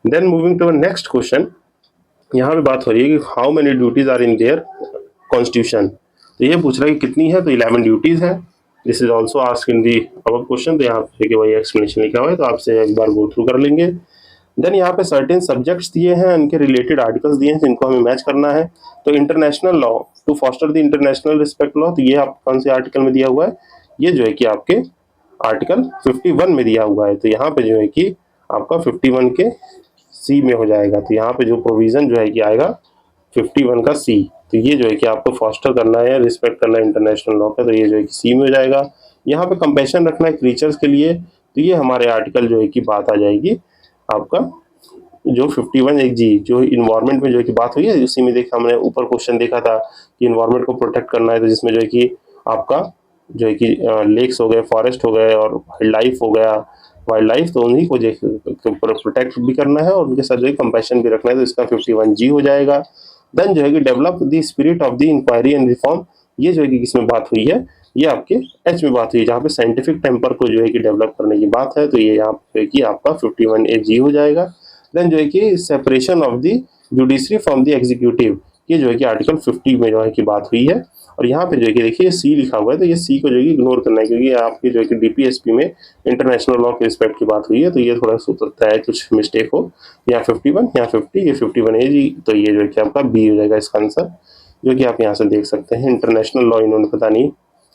S1: Then moving to next question, यहाँ पे बात हो रही है कि how many duties are in their constitution. तो ये पूछ रहा है कि कितनी है, तो 11 ड्यूटीज है। This is also ask in the our question, तो यहाँ पे वही एक्सप्लेनेशन लिखा हुआ है, तो आपसे एक बार गो थ्रू कर लेंगे। देन यहाँ पे सर्टेन सब्जेक्ट्स दिए हैं, उनके रिलेटेड आर्टिकल्स दिए हैं जिनको हमें मैच करना है। तो international law to foster the international respect law, तो ये आप कौन से आर्टिकल में दिया हुआ है, ये जो है कि आपके आर्टिकल 51 में दिया हुआ है। तो यहाँ पे जो है कि आपका 51 के सी में हो जाएगा। तो यहाँ पे जो प्रोविजन जो है कि आएगा 51 का सी, तो ये जो है कि आपको फॉस्टर करना है, रिस्पेक्ट करना है इंटरनेशनल लॉ का, तो ये जो है कि सी में हो जाएगा। यहाँ पे कंपैशन रखना है क्रीचर्स के लिए, तो ये हमारे आर्टिकल जो है कि बात आ जाएगी आपका जो 51 एक जी, जो इन्वायरमेंट में जो है कि बात हुई है, उसी में देखा हमने ऊपर क्वेश्चन देखा था कि इन्वायरमेंट को प्रोटेक्ट करना है, तो जिसमें जो है कि आपका जो है कि लेक्स हो गए, फॉरेस्ट हो गए और वाइल्ड लाइफ हो गया, वाइल्ड लाइफ, तो उन्हीं को प्रोटेक्ट भी करना है और उनके साथ जो है कंपैशन भी रखना है, तो इसका 51G हो जाएगा। देन जो है कि develop the spirit of the inquiry and reform, ये जो है कि किसमें बात हुई है, ये आपके एच में बात हुई है, जहाँ पे साइंटिफिक टेम्पर को जो है कि डेवलप करने की बात है, तो ये यहाँ पे कि आपका 51 AG हो जाएगा। देन जो है कि separation of the judiciary from the executive, ये जो है कि आर्टिकल 50 में जो है कि बात हुई है। और यहाँ पे जो है कि देखिए सी लिखा हुआ है, तो ये सी को जो है कि इग्नोर करना है, क्योंकि आपकी जो है कि डीपीएसपी में इंटरनेशनल लॉ के रिस्पेक्ट की बात हुई है, तो ये थोड़ा सा हो सकता है कुछ मिस्टेक हो, यहाँ 51 यहाँ 50, ये 51 AG, तो ये जो है कि आपका बी हो जाएगा इसका आंसर, जो कि आप यहाँ से देख सकते हैं। इंटरनेशनल लॉ इन्होंने पता नहीं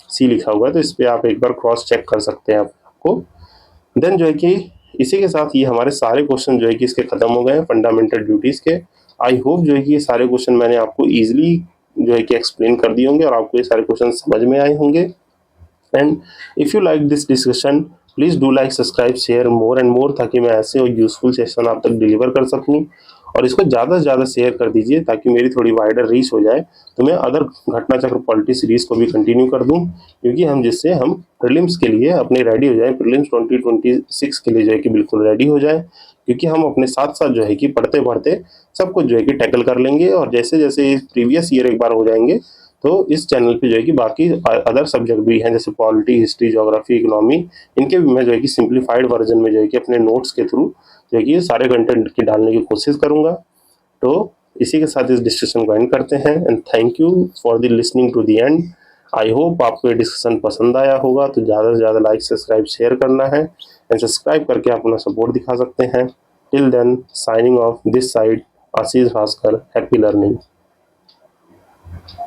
S1: सी लिखा हुआ है, तो इस पर आप एक बार क्रॉस चेक कर सकते हैं आपको। देन जो है कि इसी के साथ ये हमारे सारे क्वेश्चन जो है कि इसके खत्म हो गए हैं फंडामेंटल ड्यूटीज के। आई होप जो है कि ये सारे क्वेश्चन मैंने आपको इजीली जो है कि एक्सप्लेन कर दिए होंगे और आपको ये सारे क्वेश्चन समझ में आए होंगे। And if you like this discussion, please do like, subscribe, share more and more, ताकि मैं ऐसे और यूजफुल सेशन आप तक डिलीवर कर सकूं। और इसको ज़्यादा से ज़्यादा शेयर कर दीजिए ताकि मेरी थोड़ी वाइडर रीच हो जाए, तो मैं अदर घटना चक्र पॉलिटी सीरीज को भी कंटिन्यू कर दूं, क्योंकि हम जिससे हम प्रीलिम्स के लिए अपने रेडी हो जाए, प्रीलिम्स 2026 के लिए जो है कि बिल्कुल रेडी हो जाए, क्योंकि हम अपने साथ साथ जो है कि पढ़ते पढ़ते सब कुछ जो है कि टैकल कर लेंगे। और जैसे जैसे प्रीवियस ईयर एक बार हो जाएंगे, तो इस चैनल पे जो है कि बाकी अदर सब्जेक्ट भी हैं, जैसे पॉलिटी, हिस्ट्री, ज्योग्राफी, इकोनॉमी, इनके भी मैं जो है कि सिंप्लीफाइड वर्जन में जो है कि अपने नोट्स के थ्रू जो है कि ये सारे कंटेंट की डालने की कोशिश करूंगा। तो इसी के साथ इस डिस्कशन को एंड करते हैं, and thank you for the listening to the end. I hope आपको ये डिस्कशन पसंद आया होगा, तो ज़्यादा से ज़्यादा लाइक, सब्सक्राइब, शेयर करना है, एंड सब्सक्राइब करके आप अपना सपोर्ट दिखा सकते हैं। Till then, signing off this side, Ashish Bhaskar, happy learning.